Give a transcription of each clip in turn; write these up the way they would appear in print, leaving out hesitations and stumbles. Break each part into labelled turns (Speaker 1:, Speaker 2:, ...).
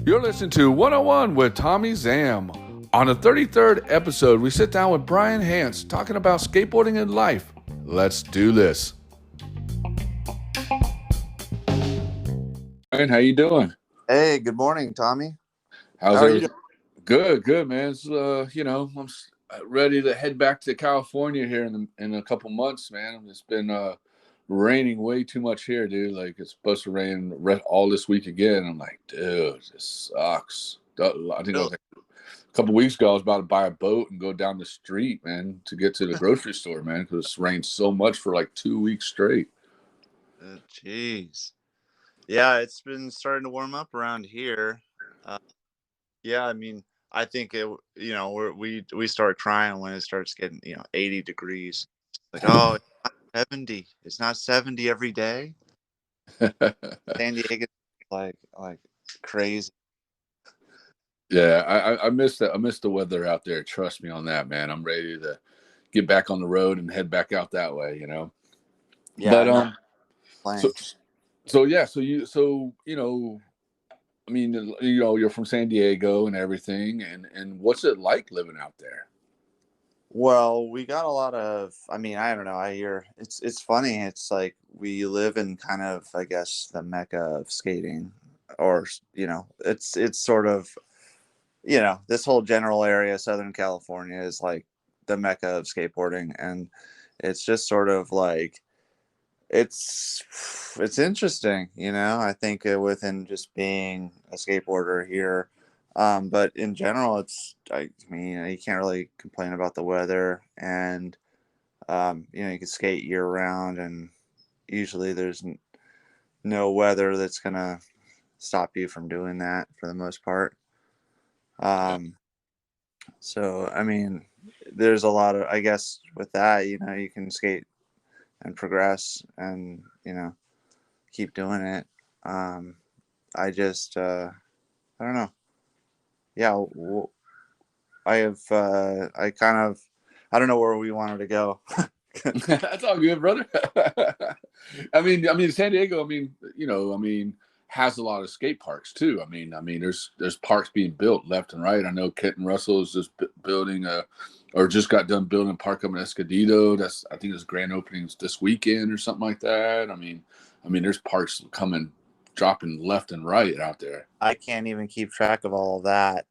Speaker 1: You're listening to 101 with Tommie Zam. On the 33rd episode, we sit down with Brian Hance talking about skateboarding and life. Let's do this. Brian, how you doing?
Speaker 2: Hey, good morning, Tommy.
Speaker 1: How's
Speaker 2: How are you
Speaker 1: everything? Good, man. It's, I'm ready to head back to California here in a couple months, man. It's been raining way too much here, dude. Like, it's supposed to rain all this week again. I'm like, dude, this sucks. I think I was
Speaker 2: doing?
Speaker 1: like, a couple weeks ago, I was about to buy a boat and go down the street, man, to get to the grocery store, man, because it's rained so much for like 2 weeks straight.
Speaker 2: Jeez. Yeah, it's been starting to warm up around here. Yeah, I mean, I think we start crying when it starts getting 80 degrees. Like, oh, it's not 70. It's not 70 every day. San Diego, like crazy.
Speaker 1: Yeah, I miss that. I miss the weather out there. Trust me on that, man. I'm ready to get back on the road and head back out that way, you know.
Speaker 2: Yeah,
Speaker 1: But
Speaker 2: playing.
Speaker 1: so I mean, you're from San Diego and everything, and what's it like living out there?
Speaker 2: Well, we got a lot of, I mean, I don't know. I hear it's funny. It's like we live in kind of, I guess, the mecca of skating, or it's sort of, this whole general area, Southern California, is like the mecca of skateboarding, and it's just sort of like it's interesting, I think within just being a skateboarder here. But in general, I mean, you can't really complain about the weather, and you can skate year round, and usually there's no weather that's gonna stop you from doing that for the most part. So I mean, there's a lot of, I guess, with that, you can skate and progress, and keep doing it. I just I don't know. Yeah, I kind of, I don't know where we wanted to go.
Speaker 1: That's all good, brother. I mean, San Diego. Has a lot of skate parks too. There's parks being built left and right. I know Kent Russell is just building or just got done building a park up in Escondido. I think it's grand openings this weekend or something like that. There's parks dropping left and right out there.
Speaker 2: I can't even keep track of all of that.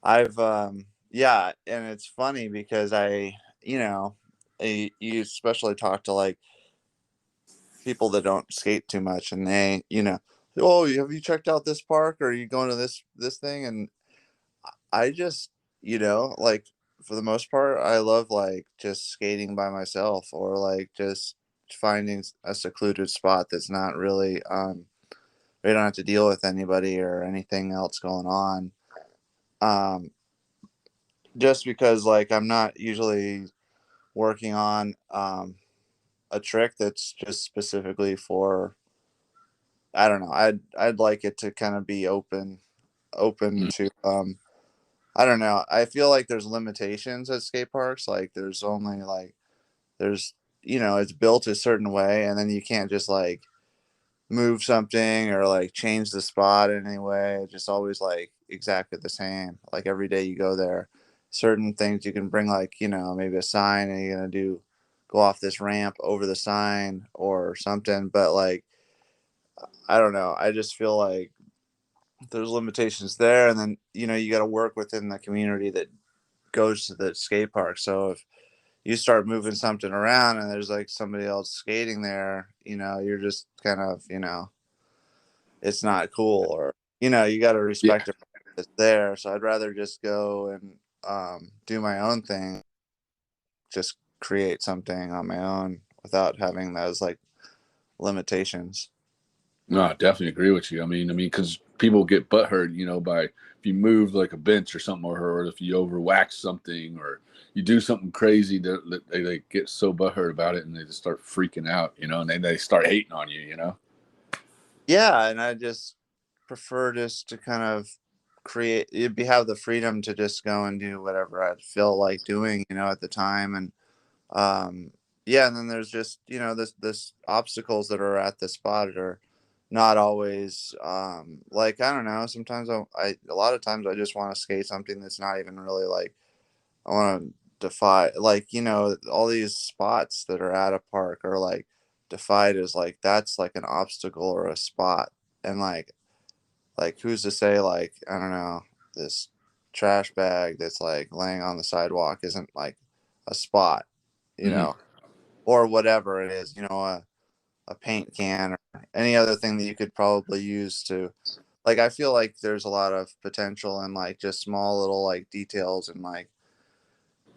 Speaker 2: I've yeah, and it's funny because you especially talk to like people that don't skate too much, and they, oh, have you checked out this park, or are you going to this thing? And I just, like, for the most part, I love like just skating by myself, or like just finding a secluded spot that's not really we don't have to deal with anybody or anything else going on. Um just because, like, I'm not usually working on a trick that's just specifically for, I don't know. I'd like it to kind of be open to I don't know. I feel like there's limitations at skate parks. Like, there's only like there's it's built a certain way, and then you can't just like move something or like change the spot in any way. It's just always like exactly the same. Like, every day you go there, certain things you can bring, like, maybe a sign, and you're gonna go off this ramp over the sign or something. But like, I don't know. I just feel like there's limitations there, and then you got to work within the community that goes to the skate park. So if you start moving something around and there's like somebody else skating there, you're just kind of, it's not cool, or you got to
Speaker 1: Yeah.
Speaker 2: respect it that's there. So I'd rather just go and do my own thing, just create something on my own without having those like limitations.
Speaker 1: No, I definitely agree with you. Because people get butthurt, by if you move like a bench or something, or if you over wax something, or you do something crazy, they get so butthurt about it, and they just start freaking out, and they start hating on you.
Speaker 2: Yeah, and I just prefer just to kind of have the freedom to just go and do whatever I feel like doing, at the time. And yeah, and then there's just, this obstacles that are at the spot are not always, like, I don't know, sometimes a lot of times I just want to skate something that's not even really like, I want to defy, like, all these spots that are at a park are like defied as like that's like an obstacle or a spot. And like who's to say, like, I don't know, this trash bag that's like laying on the sidewalk isn't like a spot, you
Speaker 1: Hmm.
Speaker 2: know, or whatever it is, a paint can or any other thing that you could probably use to, like, I feel like there's a lot of potential in like just small little like details and like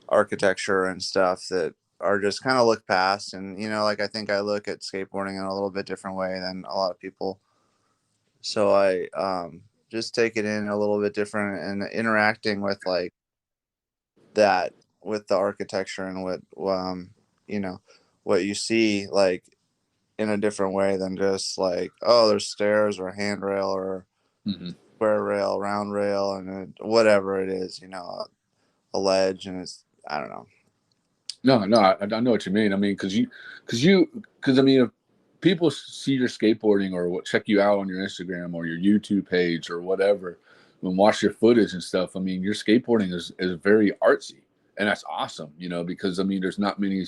Speaker 2: architecture and stuff that are just kind of looked past. And like, I think I look at skateboarding in a little bit different way than a lot of people, so I just take it in a little bit different and interacting with like that, with the architecture and you know what you see, like, in a different way than just like, oh, there's stairs or a handrail or
Speaker 1: Hmm.
Speaker 2: square rail, round rail, and whatever it is, a ledge, and it's, I don't know.
Speaker 1: No, no, I know what you mean. I mean, because I mean, if people see your skateboarding or check you out on your Instagram or your YouTube page or whatever, and watch your footage and stuff, I mean, your skateboarding is very artsy, and that's awesome. Because I mean, there's not many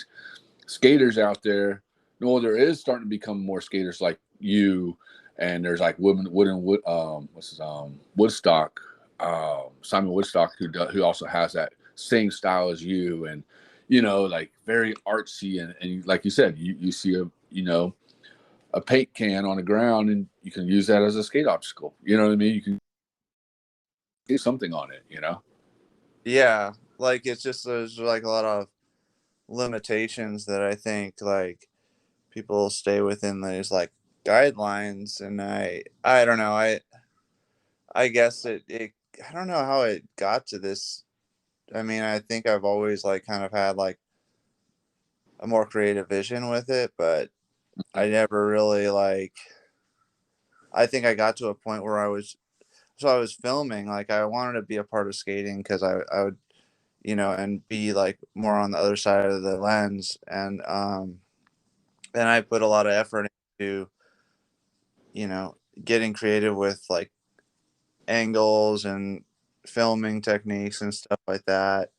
Speaker 1: skaters out there. No, there is starting to become more skaters like you, and there's like what's his Woodstock, Simon Woodstock, who also has that same style as you, and like very artsy, and like you said, you see a paint can on the ground, and you can use that as a skate obstacle. You know what I mean? You can do something on it.
Speaker 2: Yeah, like, it's just, there's like a lot of limitations that I think like people stay within these like guidelines. And I don't know, I guess it I don't know how it got to this. I mean, I think I've always like kind of had like a more creative vision with it, but I never really like, I think I got to a point where I was filming, like, I wanted to be a part of skating because I would, and be like more on the other side of the lens. And I put a lot of effort into, you know, getting creative with like angles and filming techniques and stuff like that.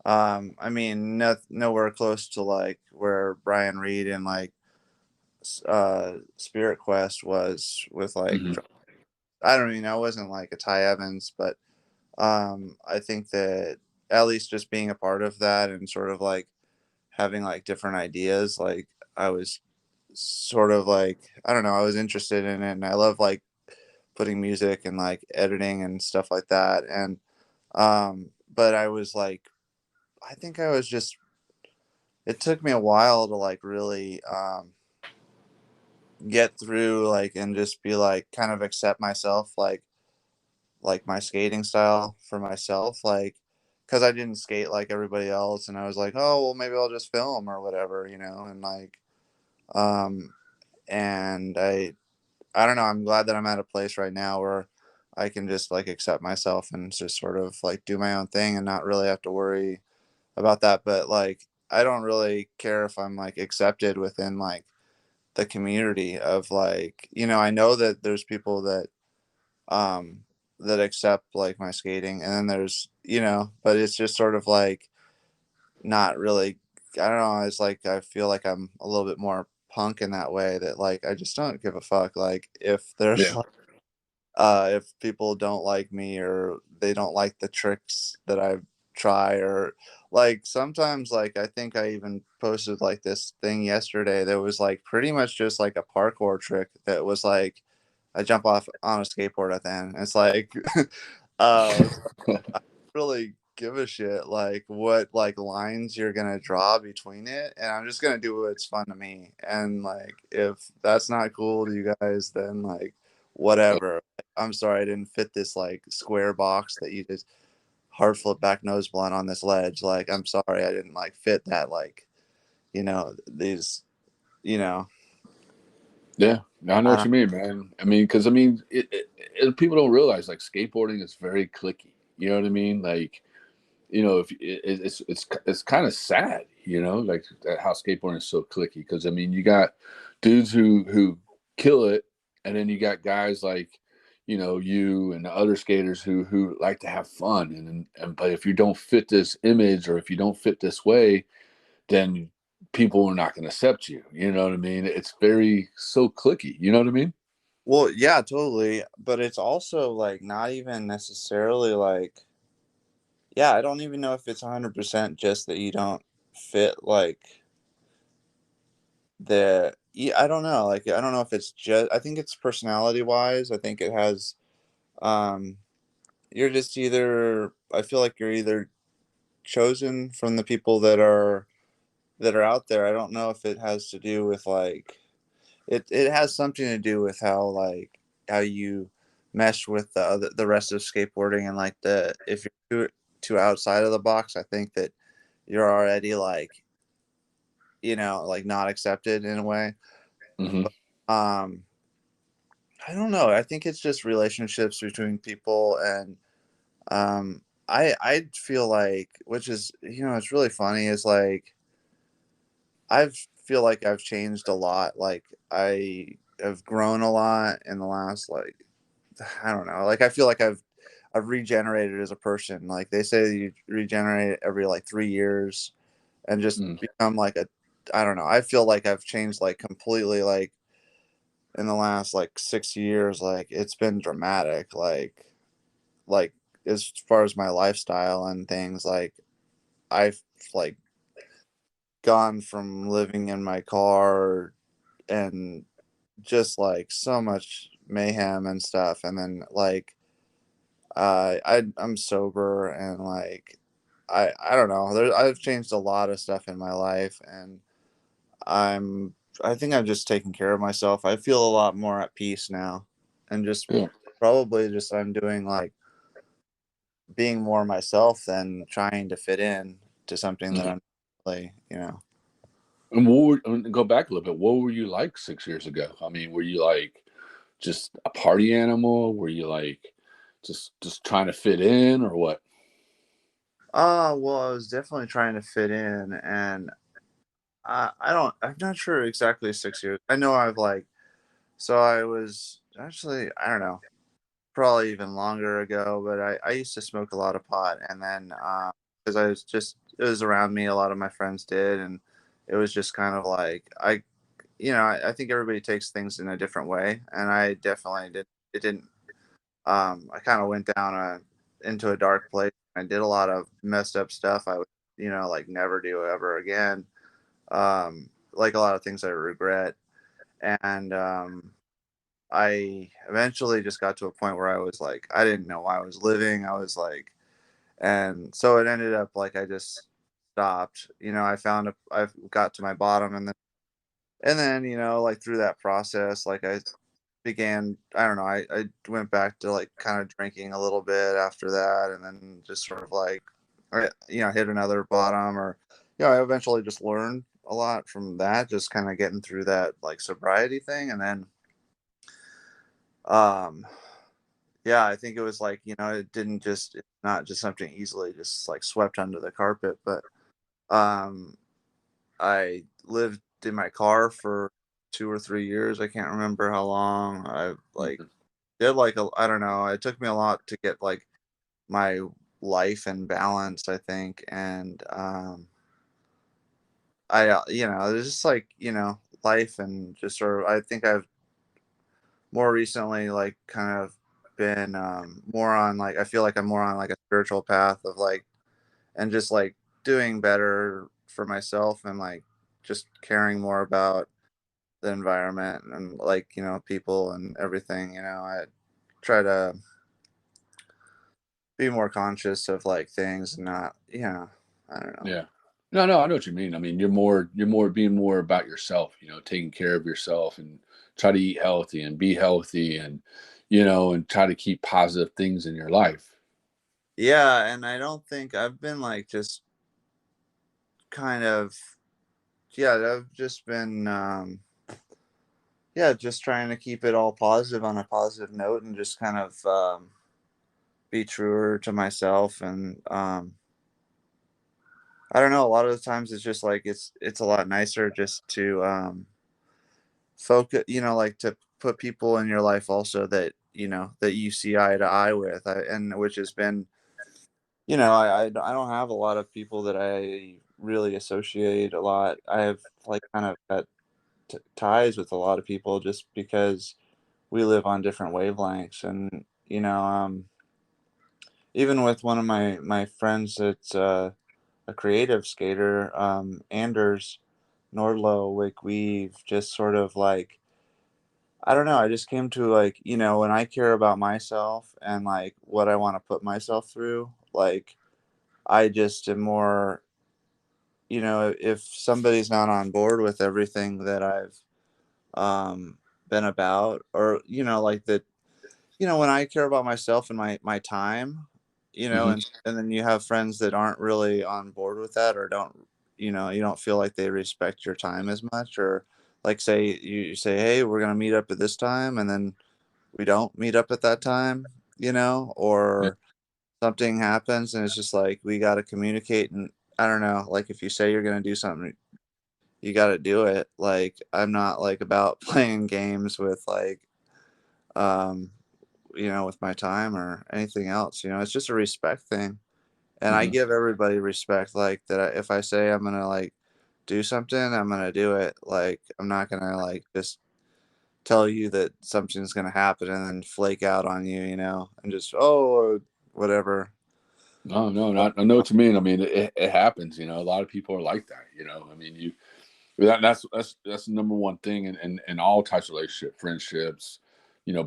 Speaker 2: I mean, nowhere close to like where Brian Reed and like Spirit Quest was with like,
Speaker 1: Hmm.
Speaker 2: I don't even know, I wasn't like a Ty Evans, but I think that at least just being a part of that and sort of like having like different ideas, like, I was sort of like, I don't know, I was interested in it, and I love like putting music and like editing and stuff like that. And but I was like, I think I was just, it took me a while to like really get through, like, and just be like, kind of accept myself, like my skating style for myself, like, because I didn't skate like everybody else, and I was like, oh well, maybe I'll just film or whatever, and like, um and I don't know, I'm glad that I'm at a place right now where I can just like accept myself and just sort of like do my own thing and not really have to worry about that. But like, I don't really care if I'm like accepted within like the community of like, I know that there's people um that accept like my skating, and then there's, but it's just sort of like not really, I don't know, it's like I feel like I'm a little bit more punk in that way, that like I just don't give a fuck, like, if there's
Speaker 1: Yeah.
Speaker 2: if people don't like me or they don't like the tricks that I try, or like sometimes, like, I think I even posted like this thing yesterday that was like pretty much just like a parkour trick that was like I jump off on a skateboard at the end. It's like so really give a shit like what like lines you're gonna draw between it, and I'm just gonna do what's fun to me. And like, if that's not cool to you guys, then like, whatever. I'm sorry I didn't fit this like square box that you just hard flip back nose blunt on this ledge. Like, I'm sorry I didn't like fit that, like, these, you know
Speaker 1: Yeah, I know
Speaker 2: I
Speaker 1: what
Speaker 2: don't.
Speaker 1: you mean, man. I mean, because I mean, people don't realize like skateboarding is very clicky. You know what I mean? Like you know, if it's kind of sad, you know, like how skateboarding is so clicky. Because I mean, you got dudes who kill it, and then you got guys like, you know, you and the other skaters who like to have fun, and but if you don't fit this image or if you don't fit this way, then people are not going to accept you. You know what I mean? It's very so clicky. You know what I mean?
Speaker 2: Well, yeah, totally. But it's also like not even necessarily like, yeah, I don't even know if it's 100% just that you don't fit like I don't know. Like, I don't know if it's just, I think it's personality wise. I think it has, um, you're just either, I feel like you're either chosen from the people that are out there. I don't know if it has to do with like, it has something to do with how like how you mesh with the rest of skateboarding, and like the if you're too outside of the box, I think that you're already like, like not accepted in a way.
Speaker 1: Hmm.
Speaker 2: Um, I don't know. I think it's just relationships between people, and I feel like, which is, it's really funny, is like I feel like I've changed a lot. Like I have grown a lot in the last, like, I don't know. Like I feel like I've regenerated as a person. Like they say you regenerate every like 3 years and just
Speaker 1: Mm.
Speaker 2: become like a, I don't know. I feel like I've changed like completely, like in the last like 6 years. Like it's been dramatic. Like as far as my lifestyle and things, like I've like gone from living in my car and just like so much mayhem and stuff, and then like I'm sober, and like I don't know. I've changed a lot of stuff in my life, and I'm I think I'm just taking care of myself. I feel a lot more at peace now, and just
Speaker 1: Yeah.
Speaker 2: probably just I'm doing like being more myself than trying to fit in to something that
Speaker 1: Mhm.
Speaker 2: I'm really.
Speaker 1: And go back a little bit. What were you like 6 years ago? I mean, were you like just a party animal? Were you like just trying to fit in or what?
Speaker 2: Well, I was definitely trying to fit in, and I'm not sure exactly 6 years. I know I've like, so I was actually, I don't know, probably even longer ago, but I used to smoke a lot of pot, and then because I was just, it was around me, a lot of my friends did, and it was just kind of like I think everybody takes things in a different way, and I definitely did. It didn't. I kind of went down into a dark place. I did a lot of messed up stuff. I would, like never do ever again. Like a lot of things I regret, and I eventually just got to a point where I was like, I didn't know why I was living. I was like, and so it ended up like I just stopped. I got to my bottom, and then like through that process, like I began, I don't know, I went back to like kind of drinking a little bit after that, and then just sort of like hit another bottom, or I eventually just learned a lot from that, just kind of getting through that like sobriety thing. And then um yeah, I think it was like, it's not just something easily just like swept under the carpet, but um I lived in my car for 2 or 3 years. I can't remember how long. I like
Speaker 1: Mhm.
Speaker 2: did like I don't know. It took me a lot to get like my life and balance, I think, and it's just like life, and just sort of. I think I've more recently like kind of been more on like, I feel like I'm more on like a spiritual path of like, and just like doing better for myself, and like just caring more about the environment and like people and everything. I try to be more conscious of like things, and not, I don't know.
Speaker 1: Yeah. No, no, I know what you mean. I mean, you're more being more about yourself, you know, taking care of yourself and try to eat healthy and be healthy and and try to keep positive things in your life.
Speaker 2: Yeah, and I don't think I've been like just kind of, yeah, I've just been yeah, just trying to keep it all positive on a positive note, and just kind of be truer to myself, and I don't know. A lot of the times it's just like it's a lot nicer just to focus, like to put people in your life also that that you see eye to eye with, and which has been, I don't have a lot of people that I really associate a lot. I have like kind of got ties with a lot of people just because we live on different wavelengths, and even with one of my friends that's a creative skater, Anders Nordlow, like we've just sort of like, I don't know, I just came to like, when I care about myself and like what I want to put myself through, like I just am more, if somebody's not on board with everything that I've um been about, or like that, when I care about myself and my time,
Speaker 1: Hmm.
Speaker 2: and then you have friends that aren't really on board with that, or don't, you don't feel like they respect your time as much, or like say you say, hey, we're gonna meet up at this time, and then we don't meet up at that time,
Speaker 1: Yeah.
Speaker 2: or something happens and it's just like we got to communicate, and I don't know, like if you say you're gonna do something, you got to do it. Like I'm not like about playing games with like um with my time or anything else. It's just a respect thing. And I
Speaker 1: Hmm.
Speaker 2: give everybody respect, like that. If I say I'm gonna like do something, I'm gonna do it. Like I'm not gonna like just tell you that something's gonna happen and then flake out on you, and just whatever.
Speaker 1: No, no, not, I know what you mean. I mean, it happens. A lot of people are like that. I mean, that's the number one thing in all types of relationship, friendships.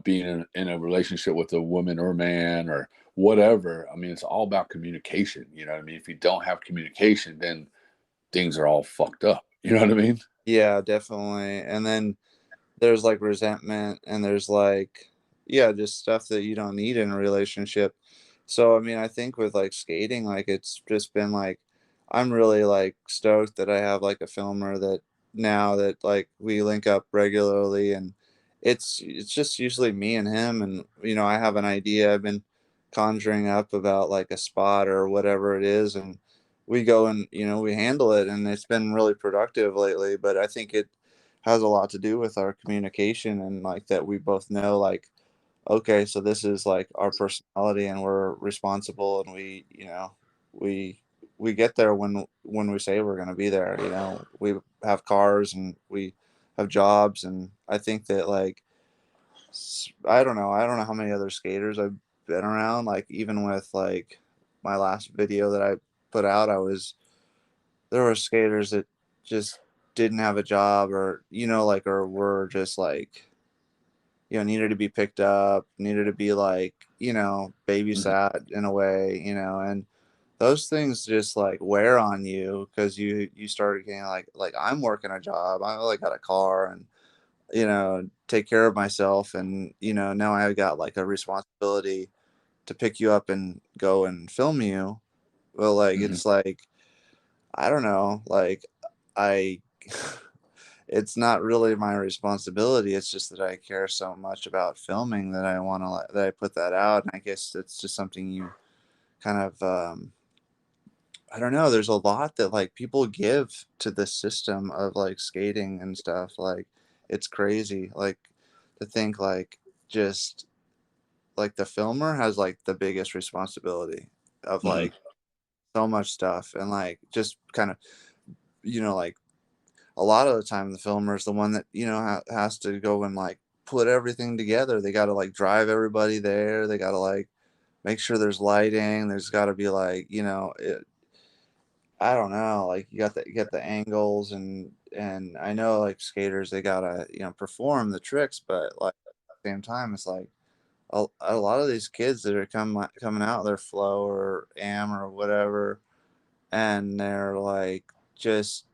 Speaker 1: Being in a relationship with a woman or man or whatever. I mean, it's all about communication. You know what I mean? If you don't have communication, then things are all fucked up. You know what I mean?
Speaker 2: Yeah, definitely. And then there's like resentment, and there's like, yeah, just stuff that you don't need in a relationship. So I mean, I think with like skating, like it's just been like, I'm really like stoked that I have like a filmer that now that like we link up regularly, and it's just usually me and him, and I have an idea I've been conjuring up about like a spot or whatever it is, and we go and we handle it, and it's been really productive lately. But I think it has a lot to do with our communication, and like that we both know like, okay, so this is like our personality, and we're responsible, and we we get there when we say we're going to be there. We have cars and we have jobs, and I think that like, I don't know how many other skaters I've been around, like even with like my last video that I put out, there were skaters that just didn't have a job, or like, or were just like, needed to be picked up, needed to be like,
Speaker 1: Hmm.
Speaker 2: babysat in a way, and those things just like wear on you, because you started getting like I'm working a job, I like got a car, and take care of myself, and now I got like a responsibility to pick you up and go and film you. Well, like
Speaker 1: Hmm.
Speaker 2: it's like, I don't know, like I it's not really my responsibility. It's just that I care so much about filming that I want to that I put that out. And I guess it's just something you kind of I don't know. There's a lot that like people give to the system of like skating and stuff. Like it's crazy. Like to think like, just like the filmer has like the biggest responsibility of
Speaker 1: Hmm.
Speaker 2: like so much stuff, and like just kind of like a lot of the time the filmer is the one that has to go and like put everything together. They got to like drive everybody there, they got to like make sure there's lighting, there's got to be like, I don't know, like you got the angles, and I know like skaters, they gotta perform the tricks, but like at the same time it's like a lot of these kids that are coming out, their flow or am or whatever, and they're like just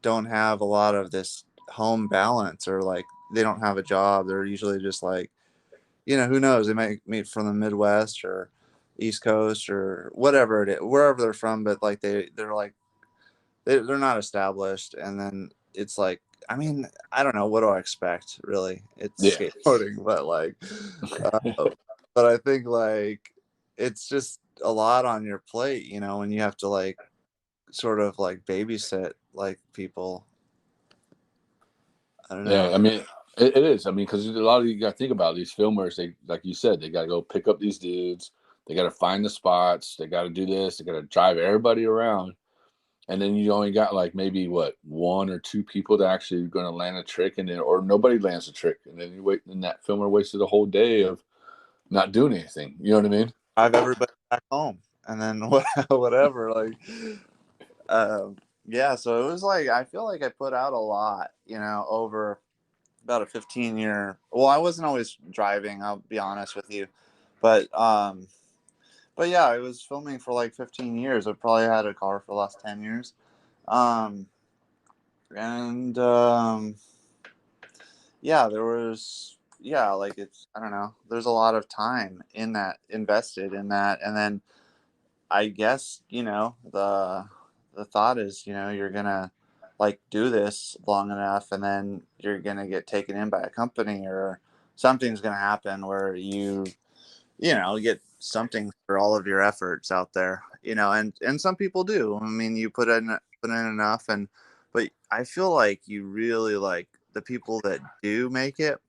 Speaker 2: don't have a lot of this home balance, or like they don't have a job. They're usually just like, who knows? They might meet from the Midwest or East Coast or whatever it is, wherever they're from, but like they're like they're not established. And then it's like, I mean, I don't know, what do I expect really? It's
Speaker 1: Yeah.
Speaker 2: skateboarding, but like, uh, but I think like it's just a lot on your plate, when you have to like sort of like babysit like people. I don't
Speaker 1: Yeah,
Speaker 2: know.
Speaker 1: I mean, it is. I mean, because a lot of you got to think about these filmers. They, like you said, they got to go pick up these dudes. They got to find the spots. They got to do this. They got to drive everybody around. And then you only got like maybe what, one or two people that actually going to land a trick, and then or nobody lands a trick, and then you wait, and that filmer wasted a whole day of not doing anything. You know what I mean?
Speaker 2: Drive everybody back home, and then whatever. Like, yeah. So it was like I feel like I put out a lot, over about a 15-year. Well, I wasn't always driving. I'll be honest with you, but but yeah, I was filming for like 15 years. I probably had a car for the last 10 years. Um, and yeah, there was, yeah, like it's, I don't know, there's a lot of time in that, invested in that. And then I guess, the thought is, you're going to like do this long enough and then you're going to get taken in by a company or something's going to happen where get something for all of your efforts out there, and some people do. I mean, you put in enough, but I feel like you really like the people that do make it.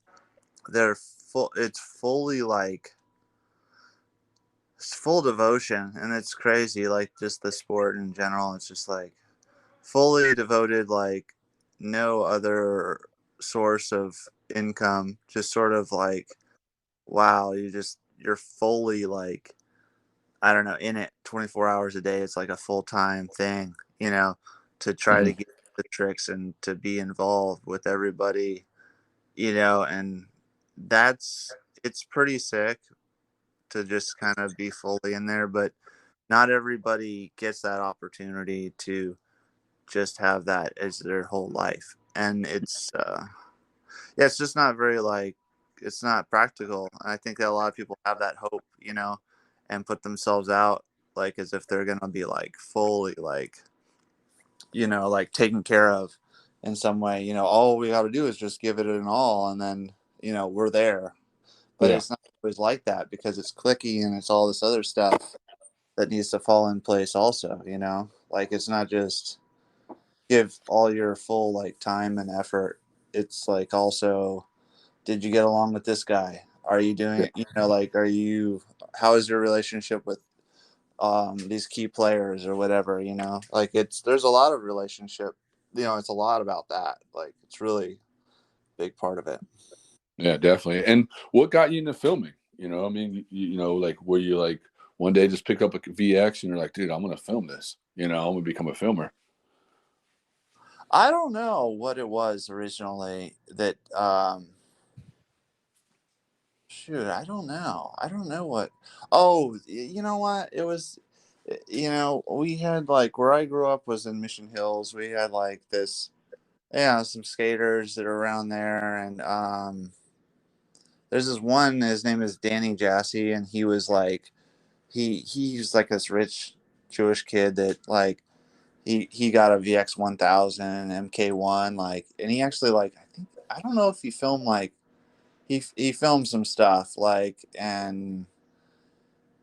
Speaker 2: They're full. It's full devotion, and it's crazy. Like just the sport in general, it's just like fully devoted, like no other source of income. Just sort of like, wow, you're fully like, I don't know, in it 24 hours a day. It's like a full-time thing, to try to
Speaker 1: Mm-hmm.
Speaker 2: get the tricks and to be involved with everybody, and that's it's pretty sick to just kind of be fully in there, but not everybody gets that opportunity to just have that as their whole life. And yeah, it's just not very like it's not practical. And I think that a lot of people have that hope, and put themselves out like as if they're gonna be like fully like, like taken care of in some way. All we gotta do is just give it an all and then, we're there. But
Speaker 1: Yeah.
Speaker 2: it's not always like that because it's clicky and it's all this other stuff that needs to fall in place also, Like it's not just give all your full like time and effort. It's like also, did you get along with this guy? Are you doing
Speaker 1: Yeah.
Speaker 2: it? Like, how is your relationship with these key players or whatever? Like there's a lot of relationship. It's a lot about that. Like it's really a big part of it.
Speaker 1: Yeah, definitely. And what got you into filming? I mean, like, were you like one day just pick up a VX and you're like, dude, I'm gonna film this. I'm gonna become a filmer.
Speaker 2: I don't know what it was originally that shoot, I don't know. I don't know what. Oh, you know what? It was, we had like where I grew up was in Mission Hills. We had like this, yeah, some skaters that are around there, and there's this one. His name is Danny Jassy, and he was like, he's like this rich Jewish kid that like he got a VX 1000 MK1 like, and he actually like I don't know if he filmed like he filmed some stuff like, and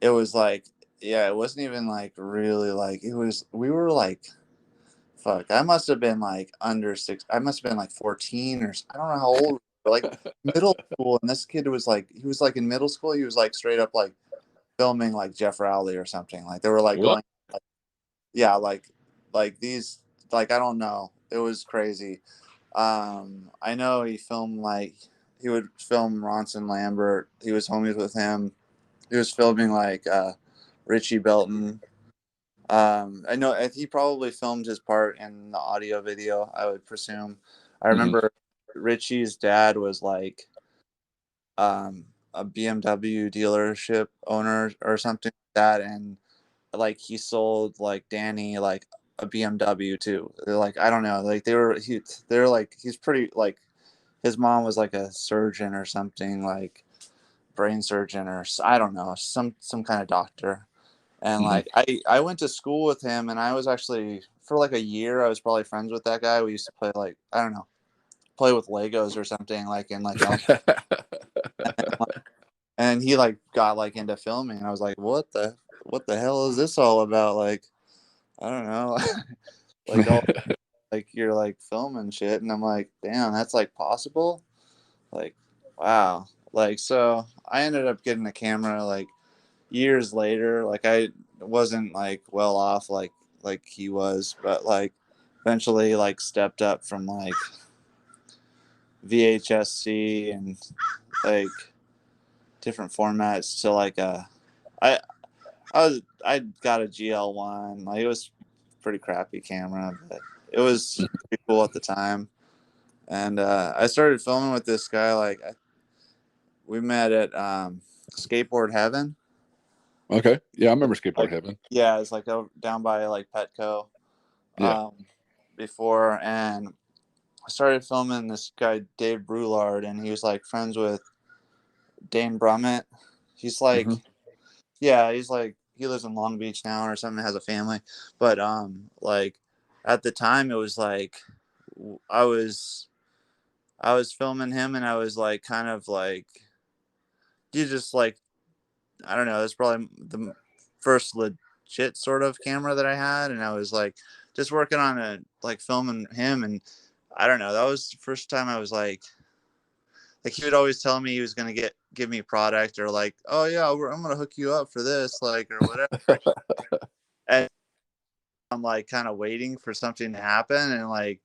Speaker 2: it was like, yeah, it wasn't even like really like it was. We were like, fuck, I must have been like under six. I must have been like 14 or I don't know how old, but like middle school. And this kid was like, he was like in middle school. He was like straight up like filming like Jeff Rowley or something. Like they were like
Speaker 1: What?
Speaker 2: going, like, yeah, like these, like I don't know. It was crazy. I know he filmed like he would film Ronson Lambert. He was homies with him. He was filming like Richie Belton. I know he probably filmed his part in the audio video, I would presume. I
Speaker 1: Hmm.
Speaker 2: remember Richie's dad was like a BMW dealership owner or something like that, and like he sold like Danny like a BMW too. They're like, I don't know, like they're like he's pretty like his mom was like a surgeon or something, like brain surgeon or I don't know, some kind of doctor. And
Speaker 1: Hmm.
Speaker 2: like I went to school with him, and I was actually for like a year I was probably friends with that guy. We used to play like, I don't know, play with Legos or something like in like and he like got like into filming, and I was like, what the hell is this all about? Like I don't know, like all like you're like filming shit, and I'm like, damn, that's like possible. Like, wow. Like, so I ended up getting a camera like years later. Like, I wasn't like well off like he was, but like eventually like stepped up from like VHS-C and like different formats to like I I got a GL1. Like, it was a pretty crappy camera, but it was pretty cool at the time. And I started filming with this guy. Like, we met at Skateboard Heaven.
Speaker 1: Okay. Yeah, I remember
Speaker 2: Like,
Speaker 1: Skateboard Heaven.
Speaker 2: yeah, it's like over, down by like Petco.
Speaker 1: Yeah.
Speaker 2: Um, before, and I started filming this guy Dave Brulard, and he was like friends with Dane Brummett. He's like,
Speaker 1: Hmm.
Speaker 2: yeah, he's like, he lives in Long Beach now or something, has a family. But like at the time it was like I was I was filming him, and I was like kind of like, you just like, I don't know, it's probably the first legit sort of camera that I had, and I was like just working on a like filming him, and I don't know, that was the first time I was like he would always tell me he was gonna give me a product, or like, oh yeah, I'm gonna hook you up for this, like, or whatever. And I'm like kind of waiting for something to happen, and like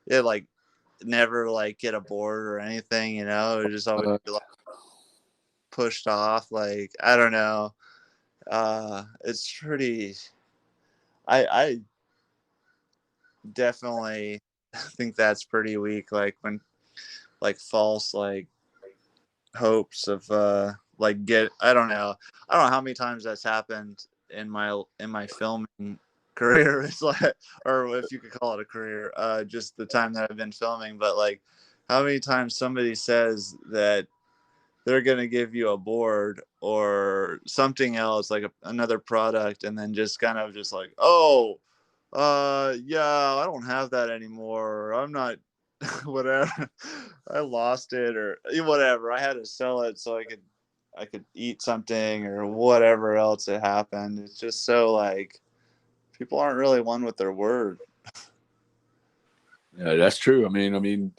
Speaker 2: it like never like get a board or anything, you know. It just always be, like, pushed off. Like, I don't know. It's pretty. I definitely think that's pretty weak. Like when like false like hopes of like get, I don't know. I don't know how many times that's happened in my filming career. It's like, or if you could call it a career, just the time that I've been filming. But like how many times somebody says that they're going to give you a board or something else, like another product, and then just kind of just like, oh, yeah, I don't have that anymore, or I'm not whatever, I lost it, or whatever, I had to sell it so I could eat something, or whatever else had happened. It's just so like people aren't really one with their word.
Speaker 1: Yeah, that's true. I mean,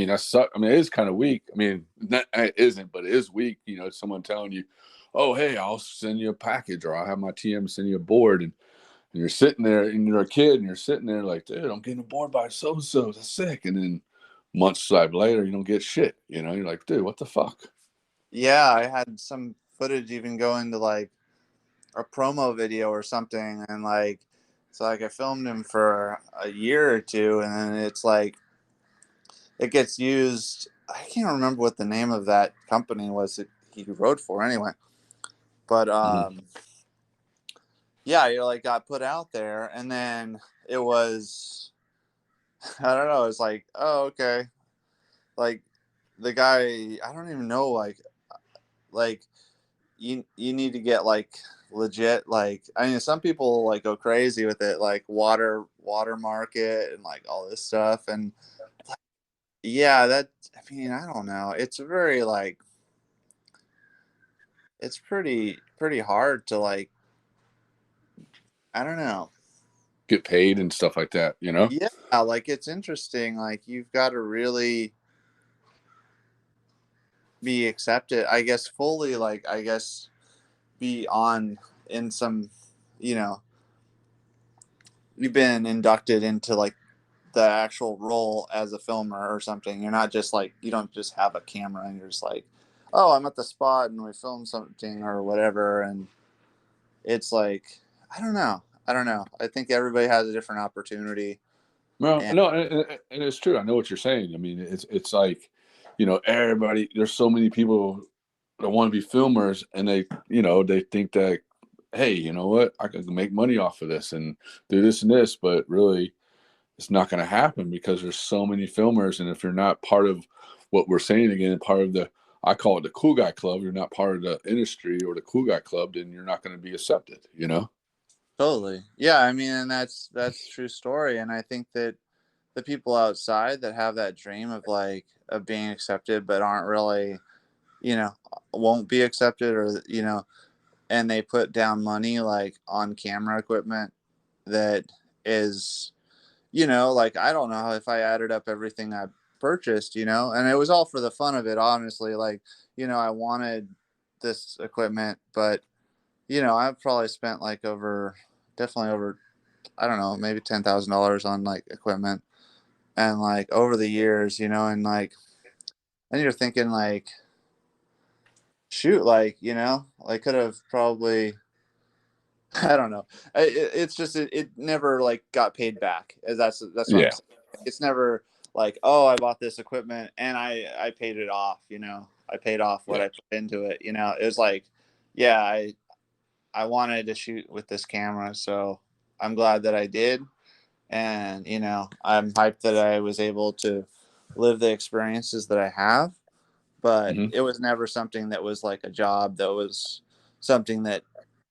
Speaker 1: that's suck. I mean, it is kind of weak. I mean, not, it isn't, but it is weak. You know, someone telling you, "Oh, hey, I'll send you a package, or I'll have my TM send you a board," and you're sitting there, and you're a kid, and you're sitting there like, "Dude, I'm getting a board by so and so. That's sick." And then months later, you don't get shit. You know, you're like, "Dude, what the fuck?"
Speaker 2: Yeah, I had some footage even go into like a promo video or something, and like, so like I filmed him for a year or two, and then it's like it gets used. I can't remember what the name of that company was that he wrote for anyway, but
Speaker 1: Mhm.
Speaker 2: yeah, it like got put out there, and then it was, I don't know, it's like, oh, okay, like the guy, I don't even know, like you need to get like legit, like, I mean, some people like go crazy with it, like water market and like all this stuff, and yeah, that, I mean, I don't know, it's very like, it's pretty hard to like, I don't know.
Speaker 1: Get paid and stuff like that. You know.
Speaker 2: Yeah, like it's interesting, like you've got to really be accepted, I guess, fully, like, I guess, be on in some, you know, you've been inducted into like the actual role as a filmer or something. You're not just like, you don't just have a camera and you're just like, oh, I'm at the spot and we film something or whatever. And it's like, I don't know. I don't know. I think everybody has a different opportunity.
Speaker 1: Well,
Speaker 2: And
Speaker 1: no, and it's true. I know what you're saying. I mean, it's like, you know, everybody. There's so many people that want to be filmers, and they think that, hey, you know what, I can make money off of this and do this and this, but really, it's not going to happen because there's so many filmers, and if you're not part of what we're saying again, part of the, I call it the cool guy club. You're not part of the industry or the cool guy club, then you're not going to be accepted. You know.
Speaker 2: totally. Yeah. I mean, and that's a true story. And I think that the people outside that have that dream of like, of being accepted, but aren't really, you know, won't be accepted, or, and they put down money like on camera equipment that is, like, I don't know if I added up everything I purchased, and it was all for the fun of it, honestly. Like, I wanted this equipment, but, I've probably spent like definitely over, I don't know, maybe $10,000 on like equipment. And like over the years, and like, and you're thinking like, shoot, like, I could have probably, I don't know. It's just it never like got paid back. That's what I'm
Speaker 1: Yeah.
Speaker 2: saying. It's never like, oh, I bought this equipment and I paid it off. I paid off what
Speaker 1: Yeah.
Speaker 2: I put into it. It was like, yeah, I wanted to shoot with this camera, so I'm glad that I did. And I'm hyped that I was able to live the experiences that I have. But
Speaker 1: Hmm.
Speaker 2: it was never something that was like a job. That was something that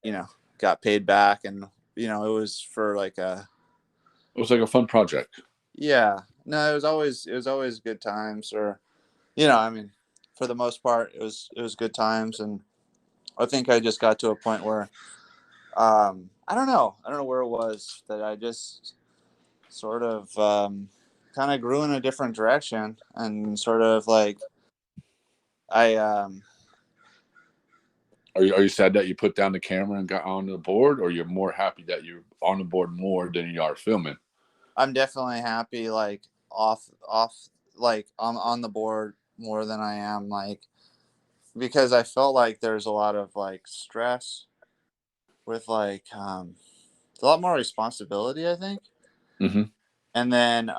Speaker 2: you know got paid back, and it was for like a,
Speaker 1: It was like a fun project.
Speaker 2: yeah, no, it was always good times. Or I mean, for the most part, it was good times. And I think I just got to a point where I don't know where it was that I just sort of kind of grew in a different direction, and sort of like I
Speaker 1: Are you sad that you put down the camera and got on the board, or you're more happy that you're on the board more than you are filming?
Speaker 2: I'm definitely happy, like off, like on the board more than I am, like, because I felt like there's a lot of like stress with like a lot more responsibility, I think.
Speaker 1: Hmm.
Speaker 2: And then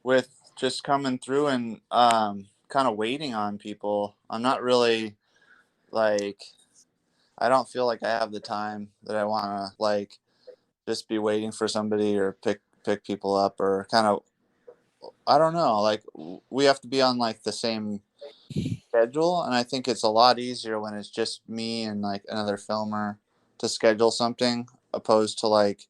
Speaker 2: with just coming through and kind of waiting on people, I'm not really like, I don't feel like I have the time that I want to like just be waiting for somebody or pick people up, or kind of, I don't know, like we have to be on like the same schedule, and I think it's a lot easier when it's just me and like another filmer to schedule something, opposed to like,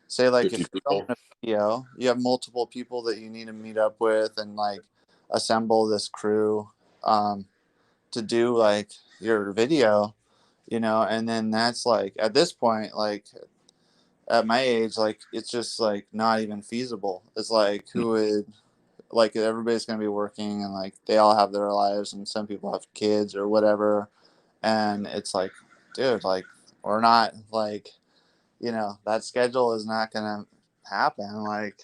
Speaker 2: say, like,
Speaker 1: 50
Speaker 2: if you're filming
Speaker 1: people.
Speaker 2: a video, you have multiple people that you need to meet up with and like assemble this crew to do like your video, and then that's like, at this point, like at my age, like it's just like not even feasible. It's like, who would, like, everybody's going to be working, and like they all have their lives, and some people have kids or whatever. And it's like, dude, like, we're not like, that schedule is not going to happen. Like,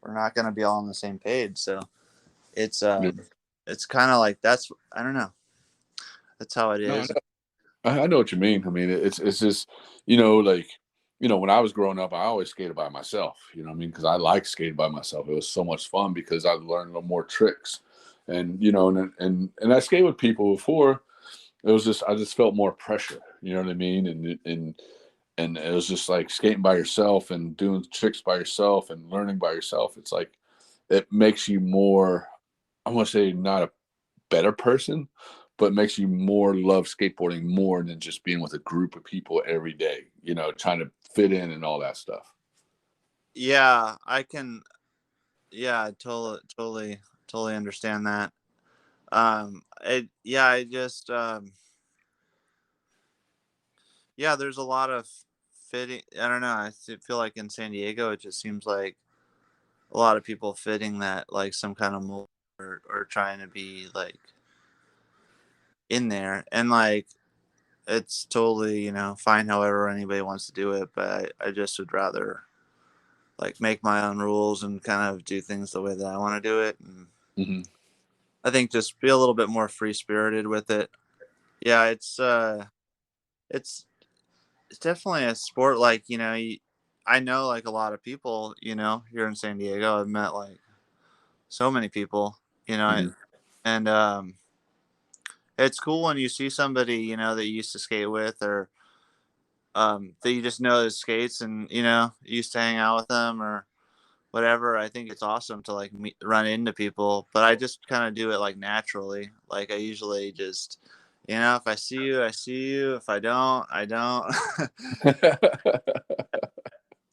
Speaker 2: we're not going to be all on the same page. So it's
Speaker 1: Yeah.
Speaker 2: it's kind of like, that's, I don't know, that's how it
Speaker 1: No,
Speaker 2: is.
Speaker 1: I know what you mean. I mean, it's just, like, when I was growing up, I always skated by myself. You know what I mean? Because I like skating by myself. It was so much fun because I learned a little more tricks, and and I skated with people before. It was just, I just felt more pressure. You know what I mean? And it was just like skating by yourself and doing tricks by yourself and learning by yourself. It's like it makes you more. I want to say not a better person, but makes you more love skateboarding more than just being with a group of people every day, trying to fit in and all that stuff.
Speaker 2: Yeah, I can. Yeah, totally understand that. Yeah, I just yeah, there's a lot of fitting. I don't know. Feel like in San Diego, it just seems like a lot of people fitting that like some kind of mold, or trying to be like in there. And like, it's totally, fine however anybody wants to do it. But I just would rather like make my own rules and kind of do things the way that I want to do it. And
Speaker 1: Hmm.
Speaker 2: I think just be a little bit more free spirited with it. Yeah, it's it's definitely a sport. Like, I know like a lot of people, here in San Diego. I've met like so many people,
Speaker 1: Hmm.
Speaker 2: and it's cool when you see somebody, that you used to skate with, or that you just know that skates, and you used to hang out with them or whatever. I think it's awesome to like run into people, but I just kind of do it like naturally. Like, I usually just, if I see you, I see you. If I don't, I don't.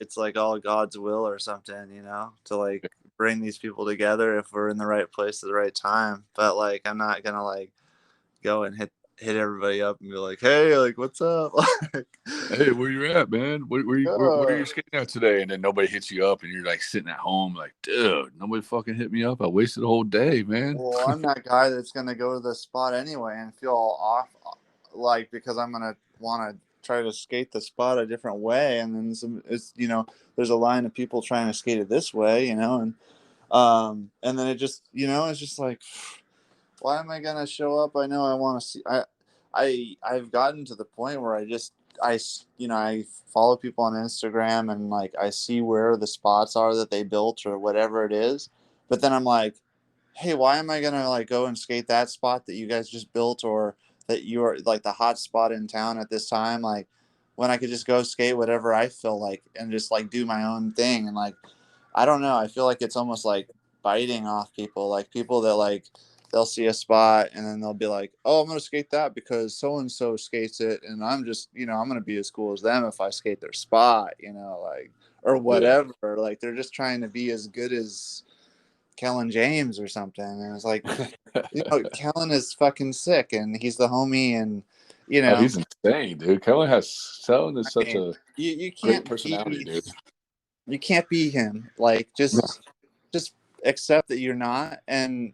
Speaker 2: It's like all God's will or something, to like bring these people together if we're in the right place at the right time. But like, I'm not gonna like go and hit. hit everybody up and be like, hey, like, what's up?
Speaker 1: Hey, where you at, man? Where are
Speaker 2: uh,
Speaker 1: you skating at today? And then nobody hits you up, and you're like sitting at home, like, dude, nobody fucking hit me up. I wasted a whole day, man.
Speaker 2: well, I'm that guy that's gonna go to the spot anyway and feel all off, like, because I'm gonna want to try to skate the spot a different way, and then it's there's a line of people trying to skate it this way, and then it just it's just like, why am I gonna show up? I know I want to see. I've gotten to the point where I follow people on Instagram, and like I see where the spots are that they built or whatever it is, but then I'm like, hey, why am I gonna like go and skate that spot that you guys just built, or that you are like the hot spot in town at this time, like when I could just go skate whatever I feel like and just like do my own thing. And like, I don't know, I feel like it's almost like biting off people, like people that like they'll see a spot and then they'll be like, oh, I'm gonna skate that because so and so skates it, and I'm just I'm gonna be as cool as them if I skate their spot, like, or
Speaker 1: Yeah.
Speaker 2: whatever. Like they're just trying to be as good as Kellen James or something. And it's like, Kellen is fucking sick and he's the homie, and
Speaker 1: Oh, he's insane, dude. Kellen is
Speaker 2: I
Speaker 1: such
Speaker 2: mean,
Speaker 1: a
Speaker 2: you
Speaker 1: great
Speaker 2: can't
Speaker 1: personality,
Speaker 2: be
Speaker 1: dude.
Speaker 2: you can't be him. Like
Speaker 1: No.
Speaker 2: just accept that you're not and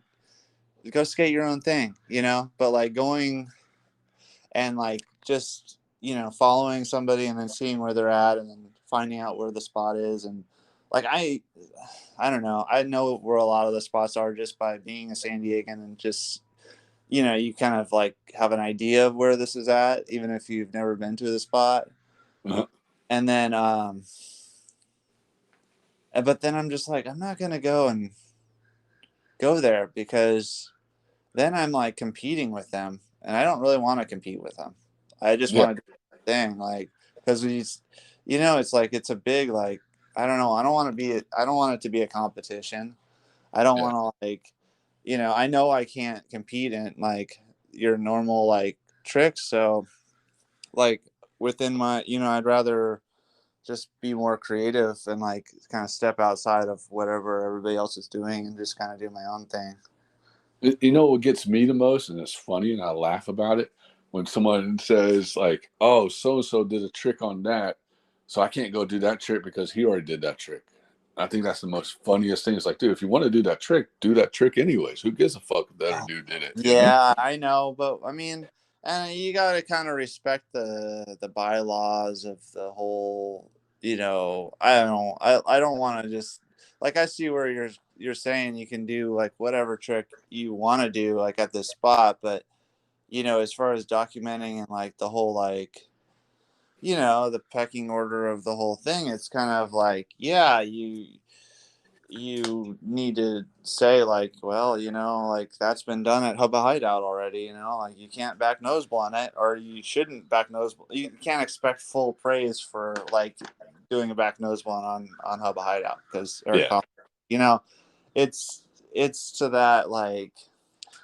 Speaker 2: go skate your own thing, but like going and like just following somebody and then seeing where they're at and then finding out where the spot is. And like I don't know, I know where a lot of the spots are just by being a San Diegan, and just you kind of like have an idea of where this is at even if you've never been to the spot.
Speaker 1: Uh-huh.
Speaker 2: And then but then I'm just like, I'm not gonna go there because then I'm like competing with them, and I don't really want to compete with them. I just
Speaker 1: Yeah.
Speaker 2: want to do my thing, like, because it's like it's a big, like, I don't know. I don't want it to be a competition. I don't
Speaker 1: Yeah.
Speaker 2: want to like, I know I can't compete in like your normal like tricks. So like within my, I'd rather just be more creative and like kind of step outside of whatever everybody else is doing and just kind of do my own thing.
Speaker 1: You know what gets me the most, and it's funny, and I laugh about it when someone says like, "Oh, so and so did a trick on that, so I can't go do that trick because he already did that trick." I think that's the most funniest thing. It's like, dude, if you want to do that trick anyways. Who gives a fuck if the other dude did it? You know?
Speaker 2: Yeah, I know, but I mean, and you got to kind of respect the bylaws of the whole. I don't want to just like, I see where you're saying you can do like whatever trick you want to do like at this spot, but as far as documenting and like the whole like the pecking order of the whole thing, it's kind of like, yeah, you need to say like, well, like that's been done at Hubba Hideout already, like you can't back nose blunt it, or you shouldn't back nose. You can't expect full praise for like doing a back nose blunt on Hubba Hideout because,
Speaker 1: Yeah.
Speaker 2: you know, it's to that like,